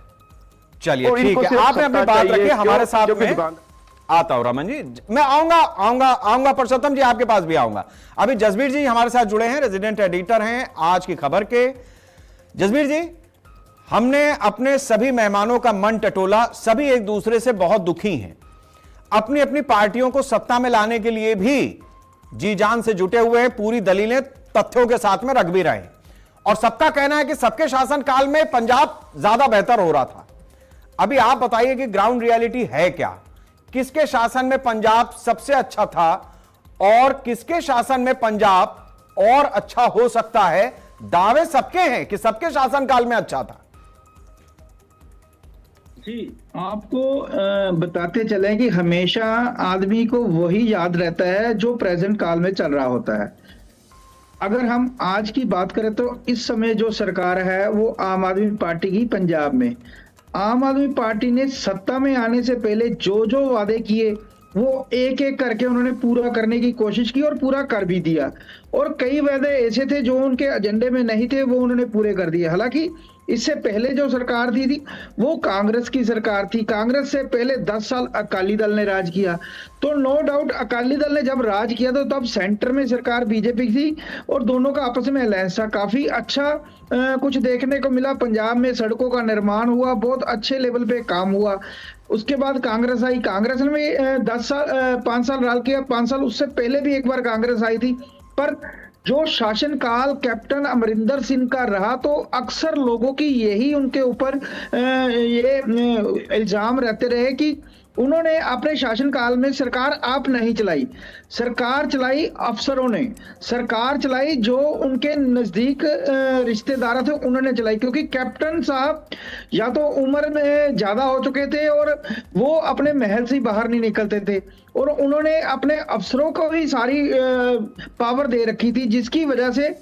Speaker 5: चलिए ठीक है, आपने अपनी बात रखी, हमारे साथ में आता हूं रमन जी, मैं आऊंगा पुरुषोत्तम जी, आपके पास भी आऊंगा। अभी जसबीर जी हमारे साथ जुड़े हैं, रेजिडेंट एडिटर हैं आज की खबर के। जसबीर जी, हमने अपने सभी मेहमानों का मन टटोला, सभी एक दूसरे से बहुत दुखी हैं, अपनी अपनी पार्टियों को सत्ता में लाने के लिए भी जी जान से जुटे हुए हैं, पूरी दलीलें तथ्यों के साथ में रख भी रहे हैं, और सबका कहना है कि सबके शासनकाल में पंजाब ज्यादा बेहतर हो रहा था। अभी आप बताइए कि ग्राउंड रियलिटी है क्या, किसके शासन में पंजाब सबसे अच्छा था और किसके शासन में पंजाब और अच्छा हो सकता है? दावे सबके हैं कि सबके शासनकाल में अच्छा था।
Speaker 13: जी, आपको बताते चलें कि हमेशा आदमी को वही याद रहता है जो प्रेजेंट काल में चल रहा होता है। अगर हम आज की बात करें तो इस समय जो सरकार है वो आम आदमी पार्टी की पंजाब में। आम आदमी पार्टी ने सत्ता में आने से पहले जो जो वादे किए वो एक एक करके उन्होंने पूरा करने की कोशिश की और पूरा कर भी दिया, और कई वादे ऐसे थे जो उनके एजेंडे में नहीं थे वो उन्होंने पूरे कर दिए। हालांकि इससे पहले जो सरकार थी वो कांग्रेस की सरकार थी। कांग्रेस से पहले 10 साल अकाली दल ने राज किया, तो नो डाउट अकाली दल ने जब राज किया तो तब सेंटर में सरकार बीजेपी थी और दोनों का आपस में अलायंस था। काफी अच्छा कुछ देखने को मिला, पंजाब में सड़कों का निर्माण हुआ, बहुत अच्छे लेवल पे काम हुआ। उसके बाद कांग्रेस आई, कांग्रेस ने 5 साल राज किया, 5 साल उससे पहले भी एक बार कांग्रेस आई थी। पर जो शासनकाल कैप्टन अमरिंदर सिंह का रहा तो अक्सर लोगों की यही उनके ऊपर ये इल्जाम रहते रहे कि उन्होंने अपने शासनकाल में सरकार आप नहीं चलाई, सरकार चलाई अफसरों ने, सरकार चलाई जो उनके नजदीक रिश्तेदार थे उन्होंने चलाई। क्योंकि कैप्टन साहब या तो उम्र में ज्यादा हो चुके थे और वो अपने महल से बाहर नहीं निकलते थे, और उन्होंने अपने अफसरों को भी सारी पावर दे रखी थी, जिसकी वजह से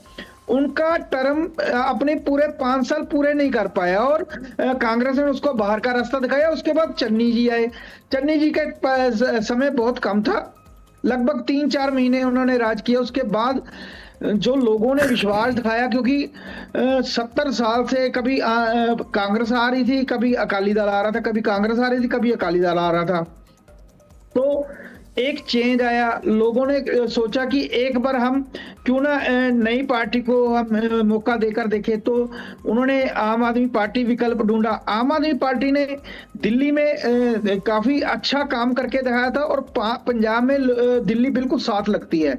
Speaker 13: उनका टर्म अपने पूरे 5 साल पूरे नहीं कर पाया और कांग्रेस ने उसको बाहर का रास्ता दिखाया। उसके बाद चन्नी जी आए, चन्नी जी का समय बहुत कम था, लगभग 3-4 महीने उन्होंने राज किया। उसके बाद जो लोगों ने विश्वास दिखाया, क्योंकि 70 साल से कभी कांग्रेस आ रही थी, कभी अकाली दल आ रहा था, कभी कांग्रेस आ रही थी, कभी अकाली दल आ रहा था, तो एक चेंज आया। लोगों ने सोचा कि एक बार हम क्यों ना नई पार्टी को हम मौका देकर देखें, तो उन्होंने आम आदमी पार्टी विकल्प ढूंढा। आम आदमी पार्टी ने दिल्ली में काफी अच्छा काम करके दिखाया था और पंजाब में दिल्ली बिल्कुल साथ लगती है।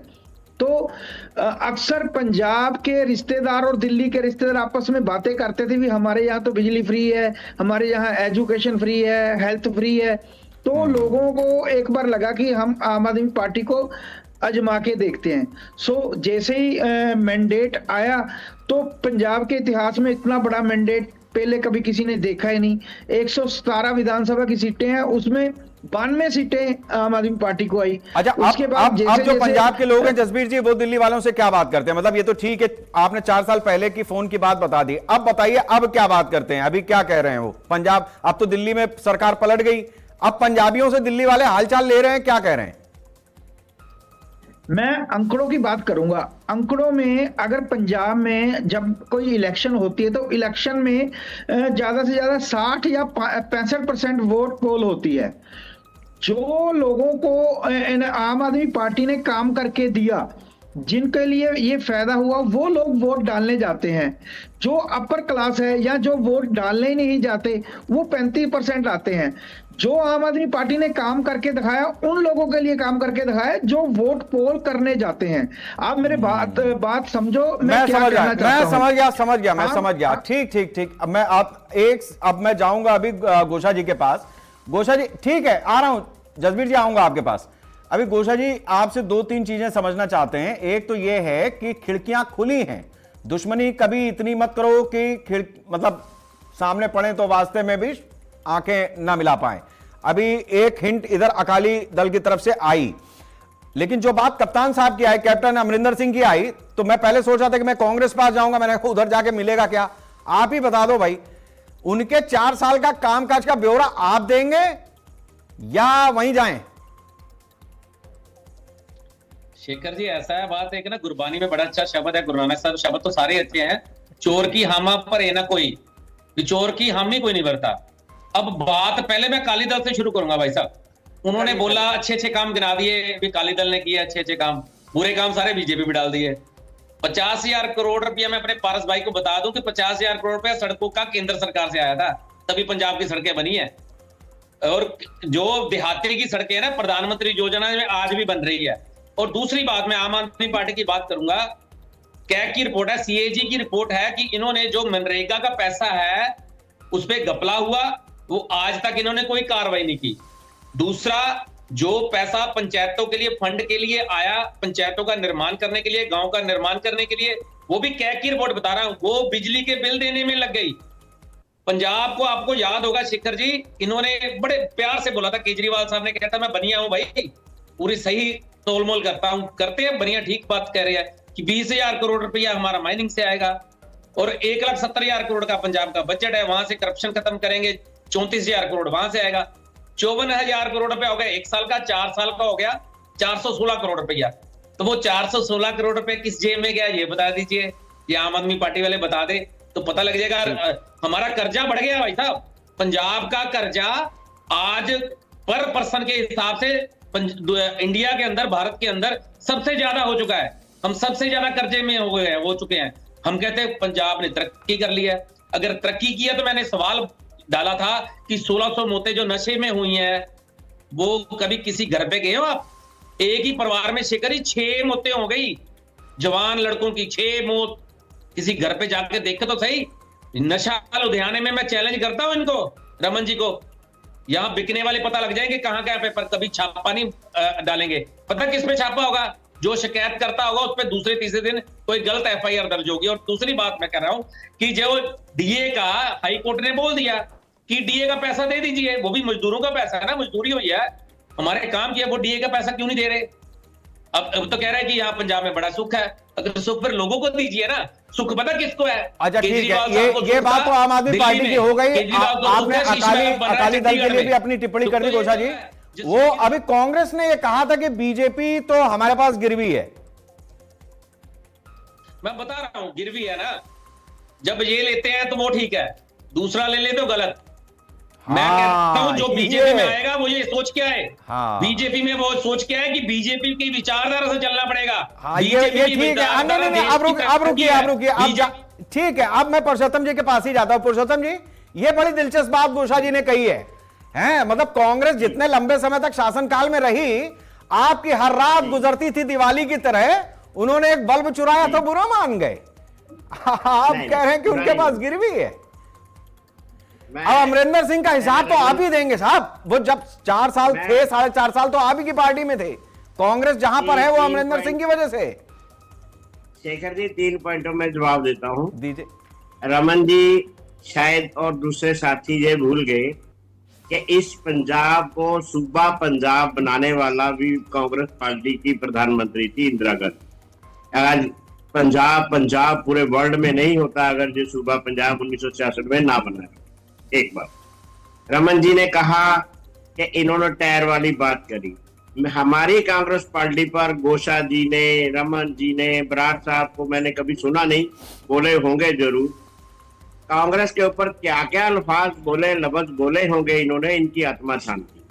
Speaker 13: तो अक्सर पंजाब के रिश्तेदार और दिल्ली के रिश्तेदार आपस में बातें करते थे कि हमारे यहाँ तो बिजली फ्री है, हमारे यहाँ एजुकेशन फ्री है, हेल्थ फ्री है। तो लोगों को एक बार लगा कि हम आम आदमी पार्टी को आजमा के देखते हैं। सो जैसे ही मैंडेट आया तो पंजाब के इतिहास में इतना बड़ा मैंडेट पहले कभी किसी ने देखा ही नहीं। 117 विधानसभा की सीटें हैं, उसमें 92 सीटें आम आदमी पार्टी को आई।
Speaker 5: अच्छा,
Speaker 13: उसके बाद
Speaker 5: अब जो पंजाब के लोग हैं जसबीर जी, वो दिल्ली वालों से क्या बात करते हैं? मतलब ये तो ठीक है, आपने 4 साल पहले की फोन की बात बता दी, अब बताइए अब क्या बात करते हैं, अभी क्या कह रहे हैं वो पंजाब? अब तो दिल्ली में सरकार पलट गई, अब पंजाबियों से दिल्ली वाले हालचाल ले रहे हैं, क्या कह रहे हैं?
Speaker 13: मैं अंकड़ों की बात करूंगा। अंकड़ों में अगर पंजाब में जब कोई इलेक्शन होती है तो इलेक्शन में ज्यादा से ज्यादा 60 या 65% वोट पोल होती है। जो लोगों को आम आदमी पार्टी ने काम करके दिया, जिनके लिए ये फायदा हुआ, वो लोग वोट डालने जाते हैं। जो अपर क्लास है या जो वोट डालने ही नहीं जाते वो 35% आते हैं। जो आम आदमी पार्टी ने काम करके दिखाया उन लोगों के लिए काम करके दिखाया जो वोट पोल करने जाते हैं। आप मेरे बात समझो, मैं क्या कहना चाहता हूं।
Speaker 5: समझ गया। ठीक। अब मैं जाऊंगा अभी घोषा जी के पास। घोषा जी, ठीक है, आ रहा हूं। जसबीर जी, आऊंगा आपके पास। अभी घोषा जी, आपसे 2-3 चीजें समझना चाहते हैं। एक तो यह है कि खिड़कियां खुली हैं, दुश्मनी कभी इतनी मत करो कि मतलब सामने पड़े तो वास्ते में भी आंखें ना मिला पाए। अभी एक हिंट इधर अकाली दल की तरफ से आई, लेकिन जो बात कप्तान साहब की आई, कैप्टन अमरिंदर सिंह की आई, तो मैं पहले सोच रहा था कि मैं कांग्रेस पास जाऊंगा, मैंने उधर जाके मिलेगा क्या, आप ही बता दो भाई, उनके 4 साल का कामकाज का ब्यौरा आप देंगे या वहीं जाएं?
Speaker 10: शेखर जी ऐसा है बात, एक ना गुरबानी में बड़ा अच्छा शब्द है, गुरु नानक साहब शब्द तो सारे अच्छे हैं, चोर की हामा पर है ना कोई, चोर की हामी कोई नहीं भरता। अब बात पहले मैं अकाली दल से शुरू करूंगा भाई साहब। उन्होंने बोला अच्छे अच्छे काम गिना दिए भी अकाली दल ने किए अच्छे अच्छे काम, बुरे काम सारे बीजेपी में डाल दिए। 50,000 करोड़ रुपया मैं अपने पारस भाई को बता दूं कि 50,000 करोड़ रुपया सड़कों का केंद्र सरकार से आया था, तभी पंजाब की सड़कें बनी है। और जो देहाती की सड़कें ना प्रधानमंत्री योजना में आज भी बन रही है। और दूसरी बात, मैं आम आदमी पार्टी की बात करूंगा, कैग की रिपोर्ट है, सीएजी की रिपोर्ट है कि इन्होंने जो मनरेगा का पैसा है उस पर घपला हुआ, वो आज तक इन्होंने कोई कार्रवाई नहीं की। दूसरा, जो पैसा पंचायतों के लिए फंड के लिए आया, पंचायतों का निर्माण करने के लिए, गांव का निर्माण करने के लिए, वो भी कैग की रिपोर्ट बता रहा हूं, वो बिजली के बिल देने में लग गई। पंजाब को आपको याद होगा शेखर जी, इन्होंने बड़े प्यार से बोला था, केजरीवाल साहब ने कहा था मैं बनिया हूं भाई, पूरी सही तोलमोल करता हूं, करते हैं बनिया, ठीक बात कह रहे हैं कि 20,000 करोड़ रुपया हमारा माइनिंग से आएगा और 1,70,000 करोड़ का पंजाब का बजट है, वहां से करप्शन खत्म करेंगे, 34,000 करोड़ वहां से आएगा, 54,000 करोड़ रुपया हो गया 1 साल का, 4 साल का हो गया 416 करोड़ रुपया। तो वो 416 करोड़ रुपए किस जेब में गया ये बता दीजिए, ये आम आदमी पार्टी वाले बता दे तो पता लग जाएगा। हमारा कर्जा बढ़ गया भाई साहब, पंजाब का कर्जा आज पर पर्सन के हिसाब से इंडिया के अंदर, भारत के अंदर सबसे ज्यादा हो चुका है। हम सबसे ज्यादा कर्जे में हो चुके हैं। हम कहते हैं पंजाब ने तरक्की कर ली है। अगर तरक्की किया तो मैंने सवाल डाला था कि 1600 मौतें जो नशे में हुई हैं, वो कभी किसी घर पे गए हो आप? एक ही परिवार में शेखर ही 6 मौतें हो गई, जवान लड़कों की 6 मौत। किसी घर पे जाके देखे तो सही। नशा लुधियाने में मैं चैलेंज करता हूं इनको, रमन जी को, यहां बिकने वाले पता लग जाएंगे कहां क्या पेपर, कभी छापा नहीं डालेंगे। पता किस पे छापा होगा? जो शिकायत करता होगा उस पर दूसरे तीसरे दिन कोई गलत एफआईआर दर्ज होगी। और दूसरी बात मैं कह रहा हूं कि जो डीए का हाई कोर्ट ने बोल दिया कि डीए का पैसा दे दीजिए, वो भी मजदूरों का पैसा है ना, मजदूरी हुई है, हमारे काम किया, वो डीए का पैसा क्यों नहीं दे रहे? अब तो कह रहे हैं कि यहाँ पंजाब में बड़ा सुख है। अगर सुख फिर लोगों को दीजिए ना, सुख पता किसको है?
Speaker 5: अच्छा ठीक है, ये बात तो आम आदमी पार्टी की हो गई। आपने अकाली दल के लिए भी अपनी टिप्पणी कर दी घोषा जी। वो अभी कांग्रेस ने ये कहा था कि बीजेपी तो हमारे पास गिरवी है।
Speaker 10: मैं बता रहा हूं गिरवी है ना, जब ये लेते हैं तो वो ठीक है, दूसरा ले ले तो गलत। मैं कहता हूं जो बीजेपी में आएगा वो ये सोच क्या है, बीजेपी में वो सोच क्या है कि बीजेपी की विचारधारा से चलना पड़ेगा।
Speaker 5: ये ठीक है, नहीं, अब रुकिए, ठीक है। अब मैं पुरुषोत्तम जी के पास ही जाता हूं। पुरुषोत्तम जी, ये बड़ी दिलचस्प बात घोषा जी ने कही है, मतलब कांग्रेस जितने लंबे समय तक शासनकाल में रही, आपकी हर रात गुजरती थी दिवाली की तरह, उन्होंने एक बल्ब चुराया तो बुरा मान गए। आप कह रहे हैं कि उनके पास गिरवी है। अब अमरिंदर सिंह का हिसाब तो आप ही देंगे साहब, वो जब 4 साल थे, 4.5 साल तो आप ही की पार्टी में थे। कांग्रेस जहां पर है वो अमरिंदर सिंह की वजह से।
Speaker 12: शेखर जी 3 पॉइंटों में जवाब देता हूं।
Speaker 5: दीजिए।
Speaker 12: रमन जी शायद और दूसरे साथी ये भूल गए कि इस पंजाब को सूबा पंजाब बनाने वाला भी कांग्रेस पार्टी की प्रधानमंत्री थी इंदिरा गांधी। आज पंजाब पूरे वर्ल्ड में नहीं होता अगर जो सूबा पंजाब 1966 में ना बना। एक बात रमन जी ने कहा कि इन्होंने टायर वाली बात करी, हमारी कांग्रेस पार्टी पर घोषा जी ने, रमन जी ने, बराड़ साहब को मैंने कभी सुना नहीं, बोले होंगे जरूर। कांग्रेस के ऊपर क्या क्या अल्फाज बोले, लफ्ज बोले होंगे इन्होंने, इनकी आत्मा शांति।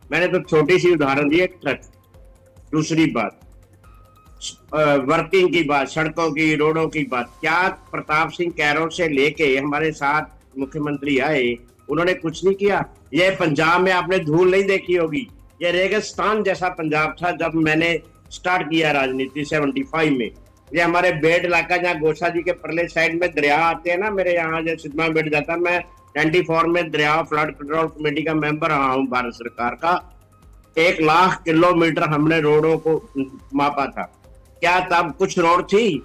Speaker 12: मैंने तो छोटी सी उदाहरण दी, एक ट्रक। दूसरी बात वर्किंग की बात, सड़कों की, रोडों की बात। क्या प्रताप सिंह कैरोट से लेके हमारे साथ मुख्यमंत्री आए, उन्होंने कुछ नहीं किया? ये पंजाब में आपने धूल नहीं देखी होगी, ये रेगिस्तान जैसा पंजाब था जब मैंने स्टार्ट किया राजनीति 75 में। ये हमारे बेड इलाका जहाँ घोषा जी के परले साइड में दरिया आते हैं ना, मेरे यहाँ जब सिद्धमा बेड जाता, मैं 94 में दरिया फ्लड कंट्रोल कमेटी का मेंबर रहा हूँ भारत सरकार का। 1 लाख किलोमीटर हमने रोडों को मापा था। क्या तब कुछ रोड थी?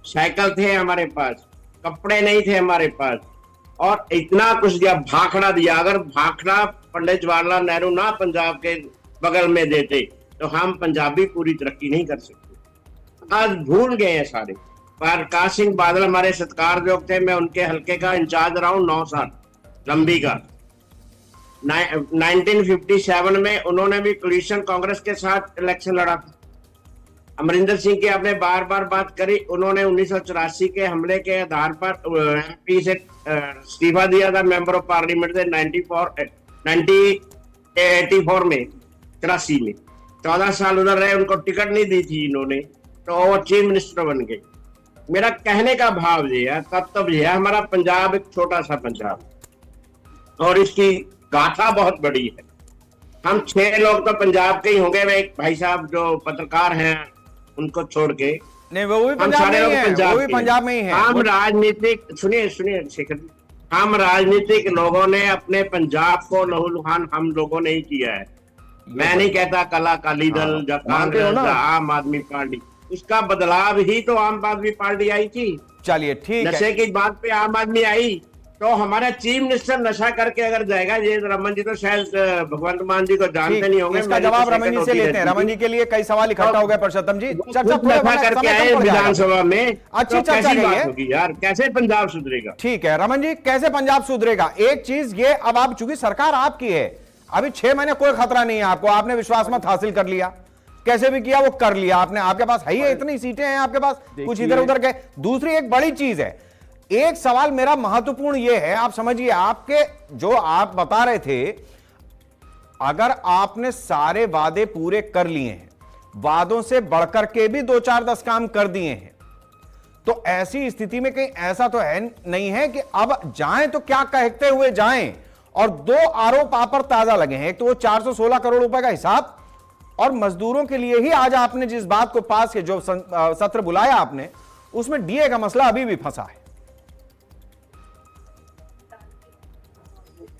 Speaker 12: साइकिल थे हमारे पास, कपड़े नहीं थे हमारे पास, और इतना कुछ दिया, भाखड़ा दिया। अगर भाखड़ा पंडित जवाहरलाल नेहरू ना पंजाब के बगल में देते तो हम पंजाबी पूरी तरक्की नहीं कर सकते। आज भूल गए हैं सारे। प्रकाश सिंह बादल हमारे सत्कारयोग थे, मैं उनके हल्के का इंचार्ज रहा हूँ 9 साल लंबी का। 1957 में उन्होंने भी कोलिशन कांग्रेस के साथ इलेक्शन लड़ा था। अमरिंदर सिंह की आपने बार बार बात करी, उन्होंने 1984 के हमले के आधार पर एमपी से इस्तीफा दिया था, मेंबर ऑफ पार्लियामेंट से 1984 में, 83 में 14 साल उधर रहे, उनको टिकट नहीं दी थी इन्होंने, तो वो चीफ मिनिस्टर बन गए। मेरा कहने का भाव ये है, तब ये है, हमारा पंजाब एक छोटा सा पंजाब और इसकी गाथा बहुत बड़ी है। हम 6 लोग तो पंजाब के ही होंगे, वे एक भाई साहब जो पत्रकार हैं उनको छोड़ के,
Speaker 5: नहीं वो भी
Speaker 12: हम
Speaker 5: पंजाब
Speaker 12: सारे
Speaker 5: में
Speaker 12: लोग
Speaker 5: ही है,
Speaker 12: पंजाब
Speaker 5: वो भी
Speaker 12: के
Speaker 5: पंजाब में ही है।
Speaker 12: हम राजनीतिक, सुनिए शेखर जी, हम राजनीतिक लोगों ने अपने पंजाब को लहूलुहान हम लोगों ने ही किया है। मैं नहीं कहता कला अकाली दल या कांग्रेस या आम आदमी पार्टी, उसका बदलाव ही तो आम आदमी पार्टी आई थी।
Speaker 5: चलिए ठीक है,
Speaker 12: नशे की बात पे आम आदमी आई, तो हमारा चीफ मिनिस्टर नशा करके अगर जाएगा, ये रमन जी तो शायद भगवंत मान जी को जानते नहीं होंगे,
Speaker 5: इसका जवाब रमन जी से लेते हैं। रमन जी के लिए कई सवाल इकट्ठा हो गए। पुरुषोत्तम जी, चर्चा
Speaker 12: करके आए विधानसभा में,
Speaker 5: अच्छी चर्चा
Speaker 12: गई है यार, कैसे पंजाब सुधरेगा?
Speaker 5: ठीक है रमन जी, कैसे पंजाब सुधरेगा? एक चीज ये, अब आप चूंकि सरकार आपकी है, अभी 6 महीने कोई खतरा नहीं है आपको, आपने विश्वास मत हासिल कर लिया, कैसे भी किया वो कर लिया आपने, आपके पास है ही इतनी सीटें हैं आपके पास, कुछ इधर उधर गए। दूसरी एक बड़ी चीज है, एक सवाल मेरा महत्वपूर्ण यह है, आप समझिए, आपके जो आप बता रहे थे, अगर आपने सारे वादे पूरे कर लिए हैं, वादों से बढ़कर के भी 2-4-10 काम कर दिए हैं, तो ऐसी स्थिति में कहीं ऐसा तो है नहीं है कि अब जाएं तो क्या कहते हुए जाएं, और 2 आरोप आप पर ताजा लगे हैं। एक तो वो 416 करोड़ रुपए का हिसाब, और मजदूरों के लिए ही आज आपने जिस बात को पास किया, जो सत्र बुलाया आपने, उसमें डीए का मसला अभी भी फंसा है।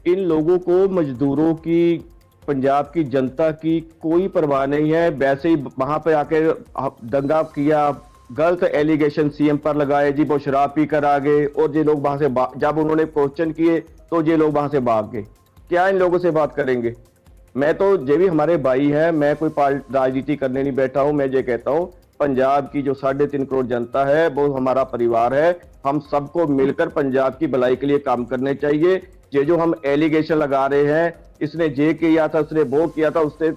Speaker 9: इन लोगों को, मजदूरों की, पंजाब की जनता की कोई परवाह नहीं है। वैसे ही वहां पे आके दंगा किया, गलत एलिगेशन सीएम पर लगाए जी, वो शराब पी कर आ गए, और ये लोग वहां से जब उन्होंने क्वेश्चन किए तो ये लोग वहां से भाग गए। क्या इन लोगों से बात करेंगे? मैं तो, ये भी हमारे भाई है, मैं कोई राजनीति करने नहीं बैठा हूं। मैं ये कहता हूं, पंजाब की जो 3.5 करोड़ जनता है वो हमारा परिवार है, हम सबको मिलकर पंजाब की भलाई के लिए काम करने चाहिए। ये जो हम एलिगेशन लगा रहे हैं, इसने ये किया था, उसने वो किया था, उससे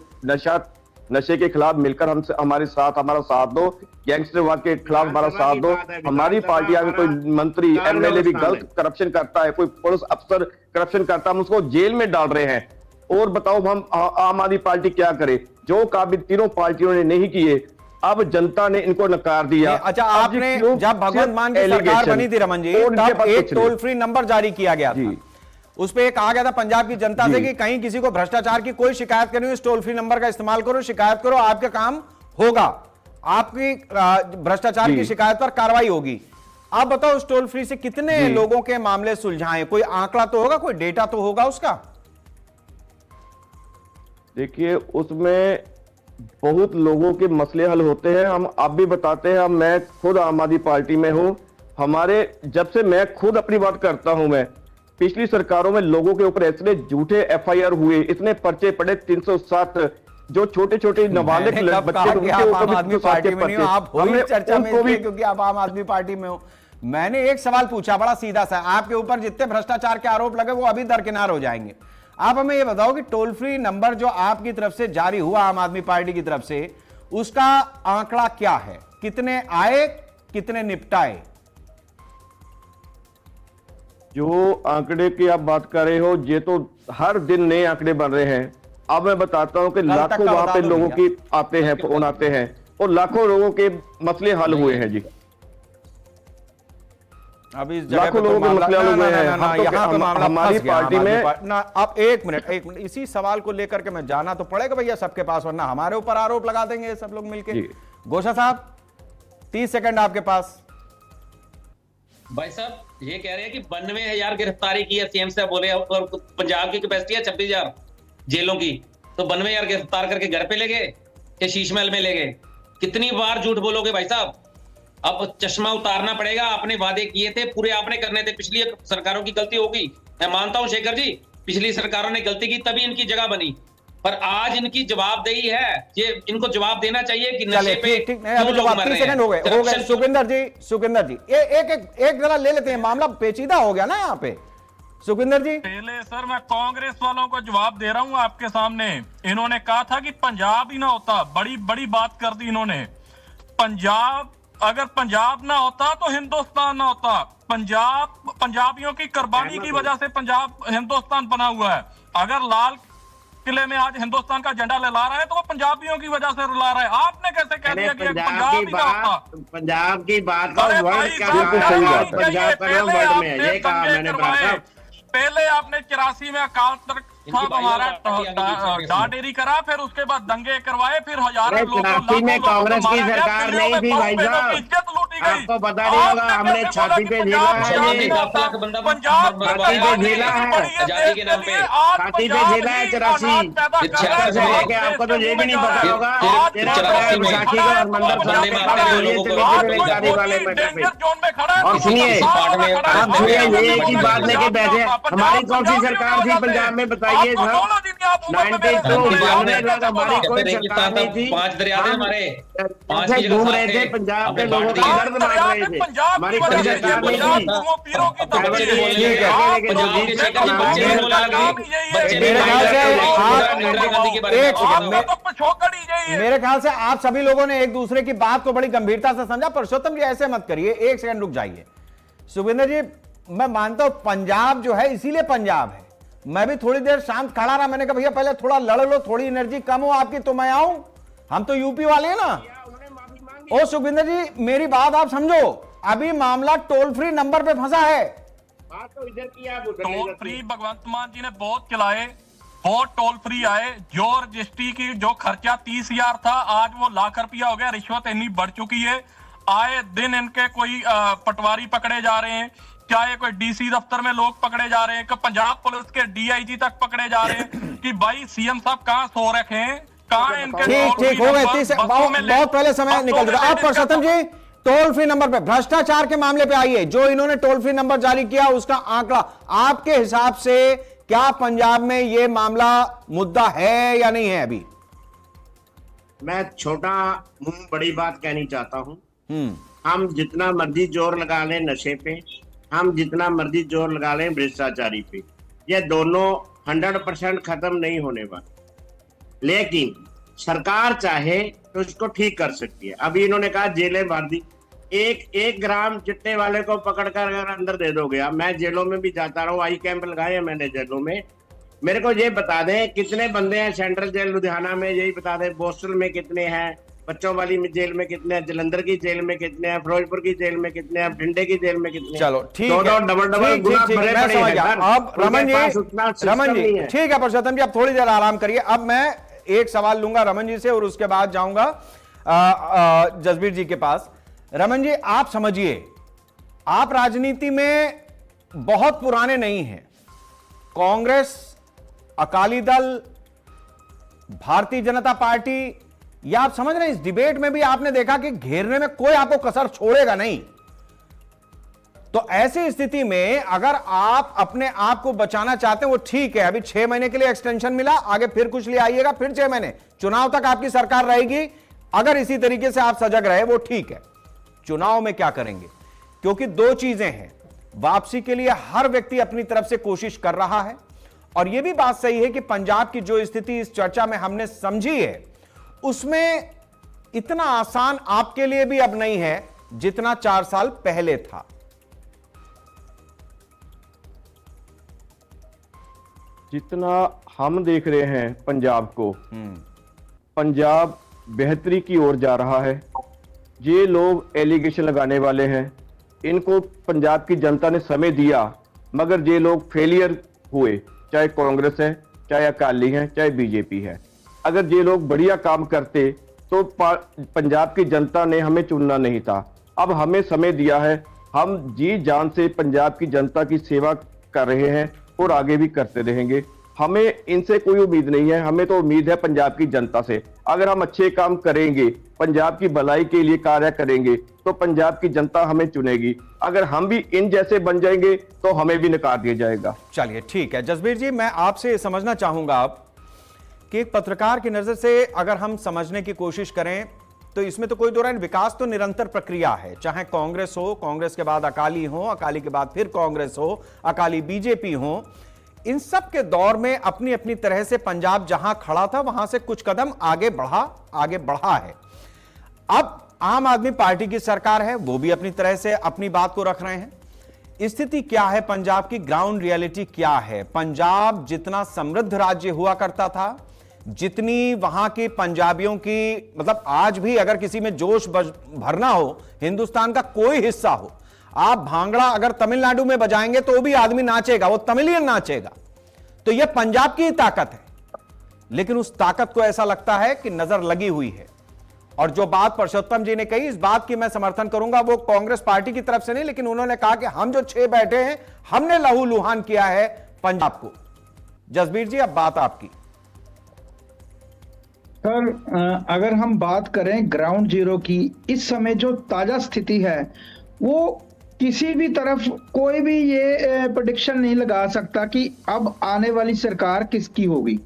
Speaker 9: नशे के खिलाफ मिलकर हमसे, हमारा साथ दो, गैंगस्टरवाद के खिलाफ हमारा साथ दो। हमारी पार्टी अगर कोई मंत्री एमएलए भी गलत करप्शन करता है, कोई पुलिस अफसर करप्शन करता है, हम उसको जेल में डाल रहे हैं, और बताओ हम आम आदमी पार्टी क्या करे? जो काबिल तीनों पार्टियों ने नहीं किए, अब जनता ने इनको नकार दिया।
Speaker 5: अच्छा, आपने जब भगवंत मान की सरकार बनी थी रमन जी, तब एक टोल फ्री नंबर जारी किया गया था, उस पे कहा गया था पंजाब की जनता से कि कहीं किसी को भ्रष्टाचार की कोई शिकायत करनी हो, इस टोल फ्री नंबर का इस्तेमाल करो, शिकायत करो, आपका काम होगा, आपकी भ्रष्टाचार की शिकायत पर कार्रवाई होगी। आप बताओ, उस टोल फ्री से कितने लोगों के मामले सुलझाए? कोई आंकड़ा तो होगा, कोई डेटा तो होगा उसका?
Speaker 9: देखिए, उसमें बहुत लोगों के मसले हल होते हैं। हम आप भी बताते हैं, मैं खुद आम आदमी पार्टी में हूं। हमारे, जब से मैं खुद अपनी बात करता हूं, मैं पिछली सरकारों में लोगों के ऊपर इतने झूठे एफआईआर हुए, इतने पर्चे पड़े, 307, जो छोटे छोटे नाबालिग बच्चे,
Speaker 5: आप आम आदमी पार्टी में नहीं हो, आप हो चर्चा में इसलिए क्योंकि आप आम आदमी पार्टी में हो। मैंने एक सवाल पूछा बड़ा सीधा सा, आपके ऊपर जितने भ्रष्टाचार के आरोप लगे वो अभी दरकिनार हो जाएंगे। आप हमें ये बताओ कि टोल फ्री नंबर जो आपकी तरफ से जारी हुआ, आम आदमी पार्टी की तरफ से, उसका आंकड़ा क्या है? कितने आए, कितने निपटाए?
Speaker 9: जो आंकड़े की आप बात कर रहे हो, ये तो हर दिन नए आंकड़े बन रहे हैं। अब मैं बताता हूं कि लाखों वहां पे लोगों की आते हैं, फोन आते हैं, और लाखों लोगों के मसले हल हुए हैं जी।
Speaker 5: अभी इस जगह पे तो मामला हमारी पार्टी में ना। अब एक मिनट, इसी सवाल को लेकर के मैं जाना तो पड़ेगा भैया सबके पास, वरना हमारे ऊपर आरोप लगा देंगे सब लोग मिलके। गोशा साहब, 30 सेकंड आपके पास।
Speaker 10: भाई साहब, ये कह रहे हैं कि 92,000 गिरफ्तारी की है सीएम साहब बोले, और पंजाब की कैपेसिटी है 26,000 जेलों की, तो 92,000 गिरफ्तार करके घर पे ले गए कि शीश महल में ले गए? कितनी बार झूठ बोलोगे भाई साहब? अब चश्मा उतारना पड़ेगा। आपने वादे किए थे, पूरे आपने करने थे। पिछली सरकारों की गलती होगी, मैं मानता हूं शेखर जी, पिछली सरकारों ने गलती की, तभी इनकी जगह बनी। पर आज इनकी जवाबदेही है, ये इनको जवाब देना चाहिए कि नशे
Speaker 5: चलिए
Speaker 10: पे
Speaker 5: ठीक नहीं,
Speaker 10: क्यों
Speaker 5: अभी
Speaker 10: लोग
Speaker 5: जवाब
Speaker 10: मर
Speaker 5: 30
Speaker 10: रहे
Speaker 5: सेकंड हो गए
Speaker 10: हैं। Corruption-
Speaker 5: सुखविंदर जी एक जरा ले लेते हैं, मामला पेचीदा हो गया ना यहाँ पे। सुखविंदर जी
Speaker 11: पहले सर मैं कांग्रेस वालों को जवाब दे रहा हूं आपके सामने। इन्होंने कहा था कि पंजाब ही ना होता, बड़ी बड़ी बात कर दी इन्होंने। पंजाब, अगर पंजाब ना होता तो हिंदुस्तान ना होता। पंजाबियों की कुर्बानी की वजह से पंजाब हिंदुस्तान बना हुआ है। अगर लाल किले में आज हिंदुस्तान का झंडा लहरा रहा है तो वो पंजाबियों की वजह से लहरा रहा है। आपने कैसे कह दिया कि पंजाब ही ना होता?
Speaker 12: पंजाब की बात का
Speaker 11: अरे
Speaker 12: वर्ड
Speaker 11: भाई
Speaker 12: क्या
Speaker 11: साहब,
Speaker 12: कहा है?
Speaker 11: चाहिए।
Speaker 12: पंजाब का नाम
Speaker 11: पहले
Speaker 12: वर्ड में है,
Speaker 11: आपने
Speaker 12: ये कहा
Speaker 11: दंगे
Speaker 12: मैंने
Speaker 11: करवाए।
Speaker 12: साहब।
Speaker 11: पहले आपने 84 में अकाल तख्त साहब हमारा डा डेरी करा, फिर उसके बाद दंगे करवाए, फिर हजारों लोगों को
Speaker 12: 84 में कांग्रेस की सरकार नहीं थी भाई साहब,
Speaker 11: इज्जत लूटी गई।
Speaker 12: आपको पता नहीं होगा, हमने छाती पे झेला है ये,
Speaker 11: पंजाब
Speaker 12: छाती पे झेला है,
Speaker 10: आजादी के नाम पे
Speaker 12: छाती पे झेला है 84 से लेके, आपको तो ये भी नहीं पता होगा। तेरा विशाखी का और मंडल साहब वाले मैटर पे। और सुनिए, आप सुनिए, ये एक ही बात लेके बैठे, हमारी कौन सी सरकार थी पंजाब में, बताइए सर। 92 हमारी कोई सरकार नहीं थी।
Speaker 10: 5 दरिया थे हमारे, 5
Speaker 12: ऐसे घूम रहे थे, पंजाब के लोगों का दर्द मार रहे थे, हमारी कोई सरकार नहीं थी।
Speaker 5: मेरे ख्याल से आप सभी लोगों ने एक दूसरे की बात को बड़ी गंभीरता से समझा। परसोत्तम जी ऐसे मत करिए, एक सेकंड रुक जाइए। सुखविंदर जी, मैं मानता हूं पंजाब जो है इसीलिए पंजाब है। मैं भी थोड़ी देर शांत खड़ा रहा, मैंने कहा भैया पहले थोड़ा लड़ लो, थोड़ी एनर्जी कम हो आपकी तो मैं आऊं। हम तो यूपी वाले हैं ना। ओ सुखविंदर जी, मेरी बात आप समझो, अभी मामला टोल फ्री नंबर पे फंसा है।
Speaker 12: तो इधर किया
Speaker 11: टोल फ्री भगवंत मान जी ने बहुत चलाए, बहुत टोल फ्री आए। जो रजिस्ट्री की जो खर्चा 30,000 था, आज वो लाख रुपया हो गया। रिश्वत इतनी बढ़ चुकी है, आए दिन इनके कोई पटवारी पकड़े जा रहे हैं, चाहे कोई डीसी दफ्तर में लोग पकड़े जा रहे हैं, कि पंजाब पुलिस के डीआईजी तक पकड़े जा रहे हैं कि भाई सीएम साहब कहां सो रखे हैं, कहां इनके
Speaker 5: ठीक हो गए, बहुत पहले समय निकल चुका। अब परसोत्तम जी टोल फ्री नंबर पे भ्रष्टाचार के मामले पे आइए। जो इन्होंने टोल फ्री नंबर जारी किया उसका आंकड़ा आपके हिसाब से क्या पंजाब में ये मामला मुद्दा है या नहीं है? अभी
Speaker 12: मैं छोटा मुंह बड़ी बात कहनी चाहता हूं। हम जितना मर्जी जोर लगा लें नशे पे, हम जितना मर्जी जोर लगा लें भ्रष्टाचारी पे, ये दोनों 100% खत्म नहीं होने वाले। लेकिन सरकार चाहे तो इसको ठीक कर सकती है। अभी इन्होंने कहा जेलें भर दी, एक ग्राम चिट्टे वाले को पकड़ कर अगर अंदर दे दोगे, अब मैं जेलों में भी जाता रहा हूँ, आई कैंप लगाए हैं मैंने जेलों में। मेरे को ये बता दें कितने बंदे हैं सेंट्रल जेल लुधियाना में, यही बता दें बोस्टल में कितने हैं, बच्चों वाली जेल में कितने हैं, जलंधर की जेल में कितने हैं, फिरोजपुर की जेल में कितने हैं, भिंडे की जेल में कितने हैं।
Speaker 5: चलो ठीक है,
Speaker 12: डबल गुना भरे पड़े हैं सर।
Speaker 5: अब रमन जी ठीक है, परसोत्तम जी अब थोड़ी देर आराम करिए। अब मैं एक सवाल लूंगा रमन जी से और उसके बाद जाऊंगा जसबीर जी के पास। रमन जी आप समझिए, आप राजनीति में बहुत पुराने नहीं हैं। कांग्रेस, अकाली दल, भारतीय जनता पार्टी, या आप समझ रहे हैं इस डिबेट में भी आपने देखा कि घेरने में कोई आपको कसर छोड़ेगा नहीं। तो ऐसी स्थिति में अगर आप अपने आप को बचाना चाहते हैं वो ठीक है, अभी 6 महीने के लिए एक्सटेंशन मिला, आगे फिर कुछ ले आइएगा, फिर 6 महीने चुनाव तक आपकी सरकार रहेगी। अगर इसी तरीके से आप सजग रहे वो ठीक है। चुनाव में क्या करेंगे? क्योंकि 2 चीजें हैं, वापसी के लिए हर व्यक्ति अपनी तरफ से कोशिश कर रहा है, और यह भी बात सही है कि पंजाब की जो स्थिति इस चर्चा में हमने समझी है उसमें इतना आसान आपके लिए भी अब नहीं है जितना 4 साल पहले था।
Speaker 9: जितना हम देख रहे हैं पंजाब को, पंजाब बेहतरी की ओर जा रहा है। ये लोग एलिगेशन लगाने वाले हैं, इनको पंजाब की जनता ने समय दिया, मगर ये लोग फेलियर हुए, चाहे कांग्रेस है, चाहे अकाली है, चाहे बीजेपी है। अगर ये लोग बढ़िया काम करते तो पंजाब की जनता ने हमें चुनना नहीं था। अब हमें समय दिया है, हम जी जान से पंजाब की जनता की सेवा कर रहे हैं और आगे भी करते रहेंगे। हमें इनसे कोई उम्मीद नहीं है, हमें तो उम्मीद है पंजाब की जनता से। अगर हम अच्छे काम करेंगे, पंजाब की भलाई के लिए कार्य करेंगे, तो पंजाब की जनता हमें चुनेगी। अगर हम भी इन जैसे बन जाएंगे तो हमें भी नकार दिया जाएगा।
Speaker 5: चलिए ठीक है जसबीर जी, मैं आपसे समझना चाहूंगा अब कि एक पत्रकार की नजर से अगर हम समझने की कोशिश करें तो इसमें तो कोई दो राय, विकास तो निरंतर प्रक्रिया है, चाहे कांग्रेस हो, कांग्रेस के बाद अकाली हो, अकाली के बाद फिर कांग्रेस हो, अकाली बीजेपी हो, इन सब के दौर में अपनी अपनी तरह से पंजाब जहां खड़ा था वहां से कुछ कदम आगे बढ़ा है। अब आम आदमी पार्टी की सरकार है, वो भी अपनी तरह से अपनी बात को रख रहे हैं। स्थिति क्या है पंजाब की, ग्राउंड रियलिटी क्या है? पंजाब जितना समृद्ध राज्य हुआ करता था, जितनी वहां के पंजाबियों की, मतलब आज भी अगर किसी में जोश भरना हो, हिंदुस्तान का कोई हिस्सा हो, आप भांगड़ा अगर तमिलनाडु में बजाएंगे तो भी आदमी नाचेगा, वो तमिलियन नाचेगा। तो यह पंजाब की ताकत है, लेकिन उस ताकत को ऐसा लगता है कि नजर लगी हुई है। और जो बात परषोत्तम जी ने कही, इस बात की मैं समर्थन करूंगा, वो कांग्रेस पार्टी की तरफ से नहीं, लेकिन उन्होंने कहा कि हम जो 6 बैठे हैं, हमने लहू लुहान किया है पंजाब को। जसबीर जी, अब बात आपकी।
Speaker 13: सर, अगर हम बात करें ग्राउंड जीरो की, इस समय जो ताजा स्थिति है, वो किसी भी तरफ कोई भी ये प्रेडिक्शन नहीं लगा सकता कि अब आने वाली सरकार किसकी होगी।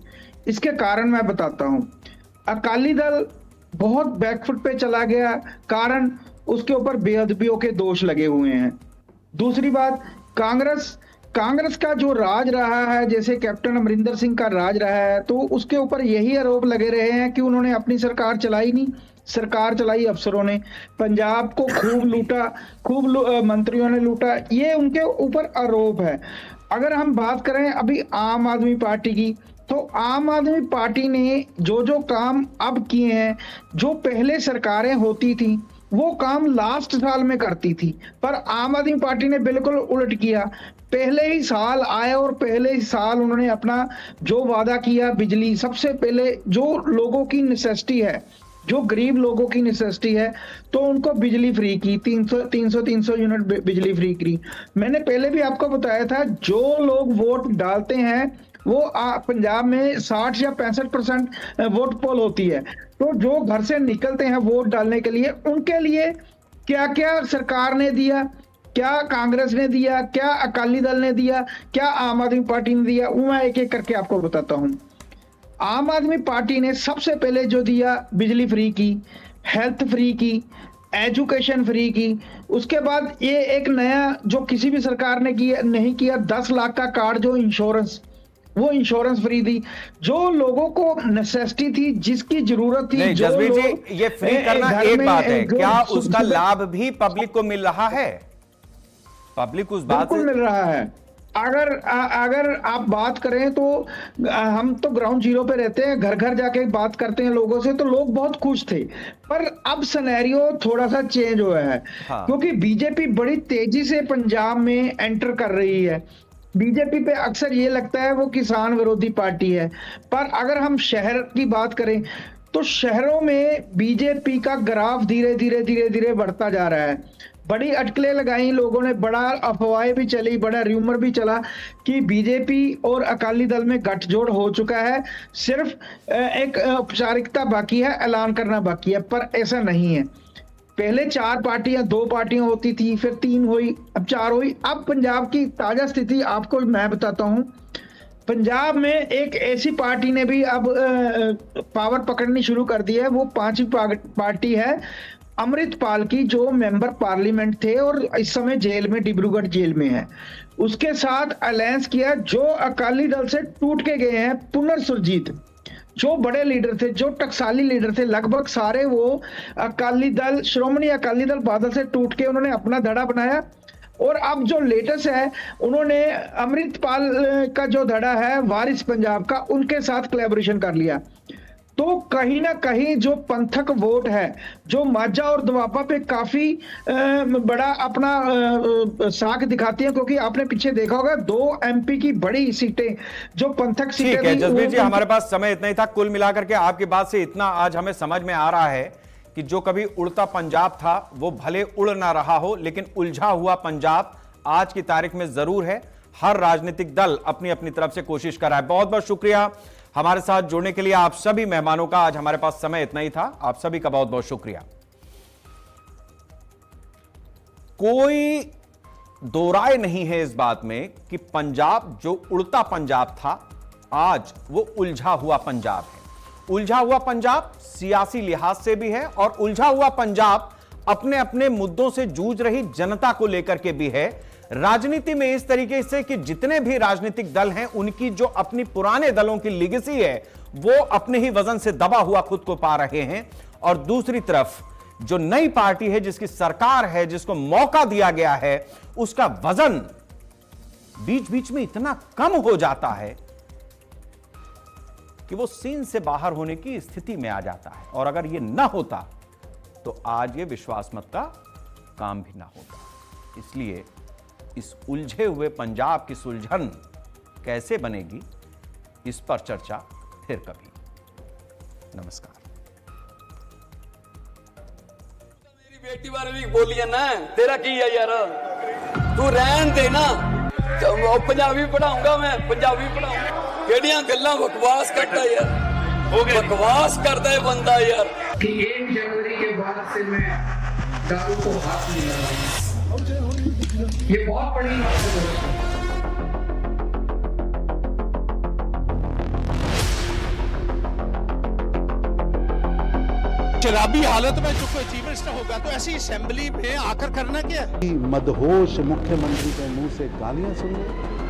Speaker 13: इसके कारण मैं बताता हूं। अकाली दल बहुत बैकफुट पे चला गया, कारण उसके ऊपर बेअदबियों के दोष लगे हुए हैं। दूसरी बात, कांग्रेस का जो राज रहा है, जैसे कैप्टन अमरिंदर सिंह का राज रहा है, तो उसके ऊपर यही आरोप लगे रहे हैं कि उन्होंने अपनी सरकार चलाई नहीं, सरकार चलाई अफसरों ने, पंजाब को खूब लूटा, मंत्रियों ने लूटा, ये उनके ऊपर आरोप है। अगर हम बात करें अभी आम आदमी पार्टी की, तो आम आदमी पार्टी ने जो काम अब किए हैं, जो पहले सरकारें होती थी वो काम लास्ट साल में करती थी, पर आम आदमी पार्टी ने बिल्कुल उलट किया। पहले ही साल आए और पहले ही साल उन्होंने अपना जो वादा किया, बिजली सबसे पहले, जो लोगों की नेसेसिटी है, जो गरीब लोगों की नेसेसिटी है, तो उनको बिजली फ्री की, 300 यूनिट बिजली फ्री की। मैंने पहले भी आपको बताया था, जो लोग वोट डालते हैं वो पंजाब में 60 या 65% वोट पोल होती है, तो जो घर से निकलते हैं वोट डालने के लिए, उनके लिए क्या क्या सरकार ने दिया, क्या कांग्रेस ने दिया, क्या अकाली दल ने दिया, क्या आम आदमी पार्टी ने दिया, वो मैं एक एक करके आपको बताता हूं। आम आदमी पार्टी ने सबसे पहले जो दिया, बिजली फ्री की, हेल्थ फ्री की, एजुकेशन फ्री की। उसके बाद ये एक नया जो किसी भी सरकार ने नहीं किया, 10 लाख का कार्ड, जो इंश्योरेंस, वो इंश्योरेंस फ्री दी। जो लोगों को नेसेसिटी थी, जिसकी जरूरत थी, जो
Speaker 5: जसबीर जी, ये फ्री करना एक बात है, क्या उसका लाभ भी पब्लिक को मिल रहा है? पब्लिक उस बात से
Speaker 13: मिल रहा है। अगर आप बात करें तो हम तो ग्राउंड जीरो पे रहते हैं, घर घर जाके बात करते हैं लोगों से, तो लोग बहुत खुश थे। पर अब सिनेरियो थोड़ा सा चेंज हुआ है, क्योंकि बीजेपी बड़ी तेजी से पंजाब में एंटर कर रही है। बीजेपी पे अक्सर ये लगता है वो किसान विरोधी पार्टी है, पर अगर हम शहर की बात करें तो शहरों में बीजेपी का ग्राफ धीरे धीरे बढ़ता जा रहा है। बड़ी अटकलें लगाई लोगों ने, बड़ा अफवाहें भी चली, बड़ा र्यूमर भी चला कि बीजेपी और अकाली दल में गठजोड़ हो चुका है, सिर्फ एक औपचारिकता बाकी है, ऐलान करना बाकी है, पर ऐसा नहीं है। पहले 4 पार्टियां, 2 पार्टियां होती थी, फिर 3 हुई, अब 4 हुई। अब पंजाब की ताजा स्थिति आपको मैं बताता हूं। पंजाब में एक ऐसी पार्टी ने भी अब पावर पकड़नी शुरू कर दी है, वो 5वीं पार्टी है अमृतपाल की, जो मेंबर पार्लियामेंट थे और इस समय जेल में, डिब्रूगढ़ जेल में है। उसके साथ अलायंस किया जो अकाली दल से टूट के गए हैं, पुनर्सुरजीत, जो बड़े लीडर थे, जो टकसाली लीडर थे, लगभग सारे वो अकाली दल, श्रोमणी अकाली दल बादल से टूट के उन्होंने अपना धड़ा बनाया। और अब जो लेटेस्ट है, उन्होंने अमृतपाल का जो धड़ा है वारिस पंजाब का, उनके साथ कोलैबोरेशन कर लिया। तो कहीं ना कहीं जो पंथक वोट है, जो माझा और दोआबा पे काफी बड़ा अपना साख दिखाती है, क्योंकि आपने पीछे देखा होगा 2 MP की बड़ी सीटें जो पंथक सीटें
Speaker 5: थी। जसबीर जी, हमारे पास समय इतना ही था। कुल मिलाकर के आपकी बात से इतना आज हमें समझ में आ रहा है कि जो कभी उड़ता पंजाब था वो भले उड़ ना रहा हो, लेकिन उलझा हुआ पंजाब आज की तारीख में जरूर है। हर राजनीतिक दल अपनी अपनी तरफ से कोशिश कर रहा है। बहुत बहुत शुक्रिया हमारे साथ जुड़ने के लिए आप सभी मेहमानों का। आज हमारे पास समय इतना ही था, आप सभी का बहुत बहुत शुक्रिया। कोई दो राय नहीं है इस बात में कि पंजाब जो उड़ता पंजाब था, आज वो उलझा हुआ पंजाब है। उलझा हुआ पंजाब सियासी लिहाज से भी है और उलझा हुआ पंजाब अपने अपने मुद्दों से जूझ रही जनता को लेकर के भी है। राजनीति में इस तरीके से कि जितने भी राजनीतिक दल हैं उनकी जो अपनी पुराने दलों की लिगेसी है वो अपने ही वजन से दबा हुआ खुद को पा रहे हैं, और दूसरी तरफ जो नई पार्टी है जिसकी सरकार है जिसको मौका दिया गया है उसका वजन बीच बीच में इतना कम हो जाता है कि वो सीन से बाहर होने की स्थिति में आ जाता है। और अगर ये ना होता तो आज ये विश्वास मत का काम भी ना होता। इसलिए इस उलझे हुए पंजाब की सुलझन कैसे बनेगी इस पर चर्चा फिर कभी। नमस्कार।
Speaker 1: मेरी बेटी बारे भी बोली है ना, तेरा की है यार, तू रहन दे ना, पंजाबी पढ़ाऊंगा मैं, पंजाबी पढ़ाऊंगा। केड़ियां गल्लां बकवास करता यार, बकवास करता है बंदा यार।
Speaker 2: कि 1 जनवरी के बाद से मैं दारू को हाथ नहीं लगाऊंगा, ये बहुत बड़ी मकसद है।
Speaker 3: शराबी हालत में जो कोई चीफ मिनिस्टर होगा तो ऐसी असेंबली में आकर करना क्या है?
Speaker 4: मदहोश मुख्यमंत्री के मुंह से गालियां सुन लो।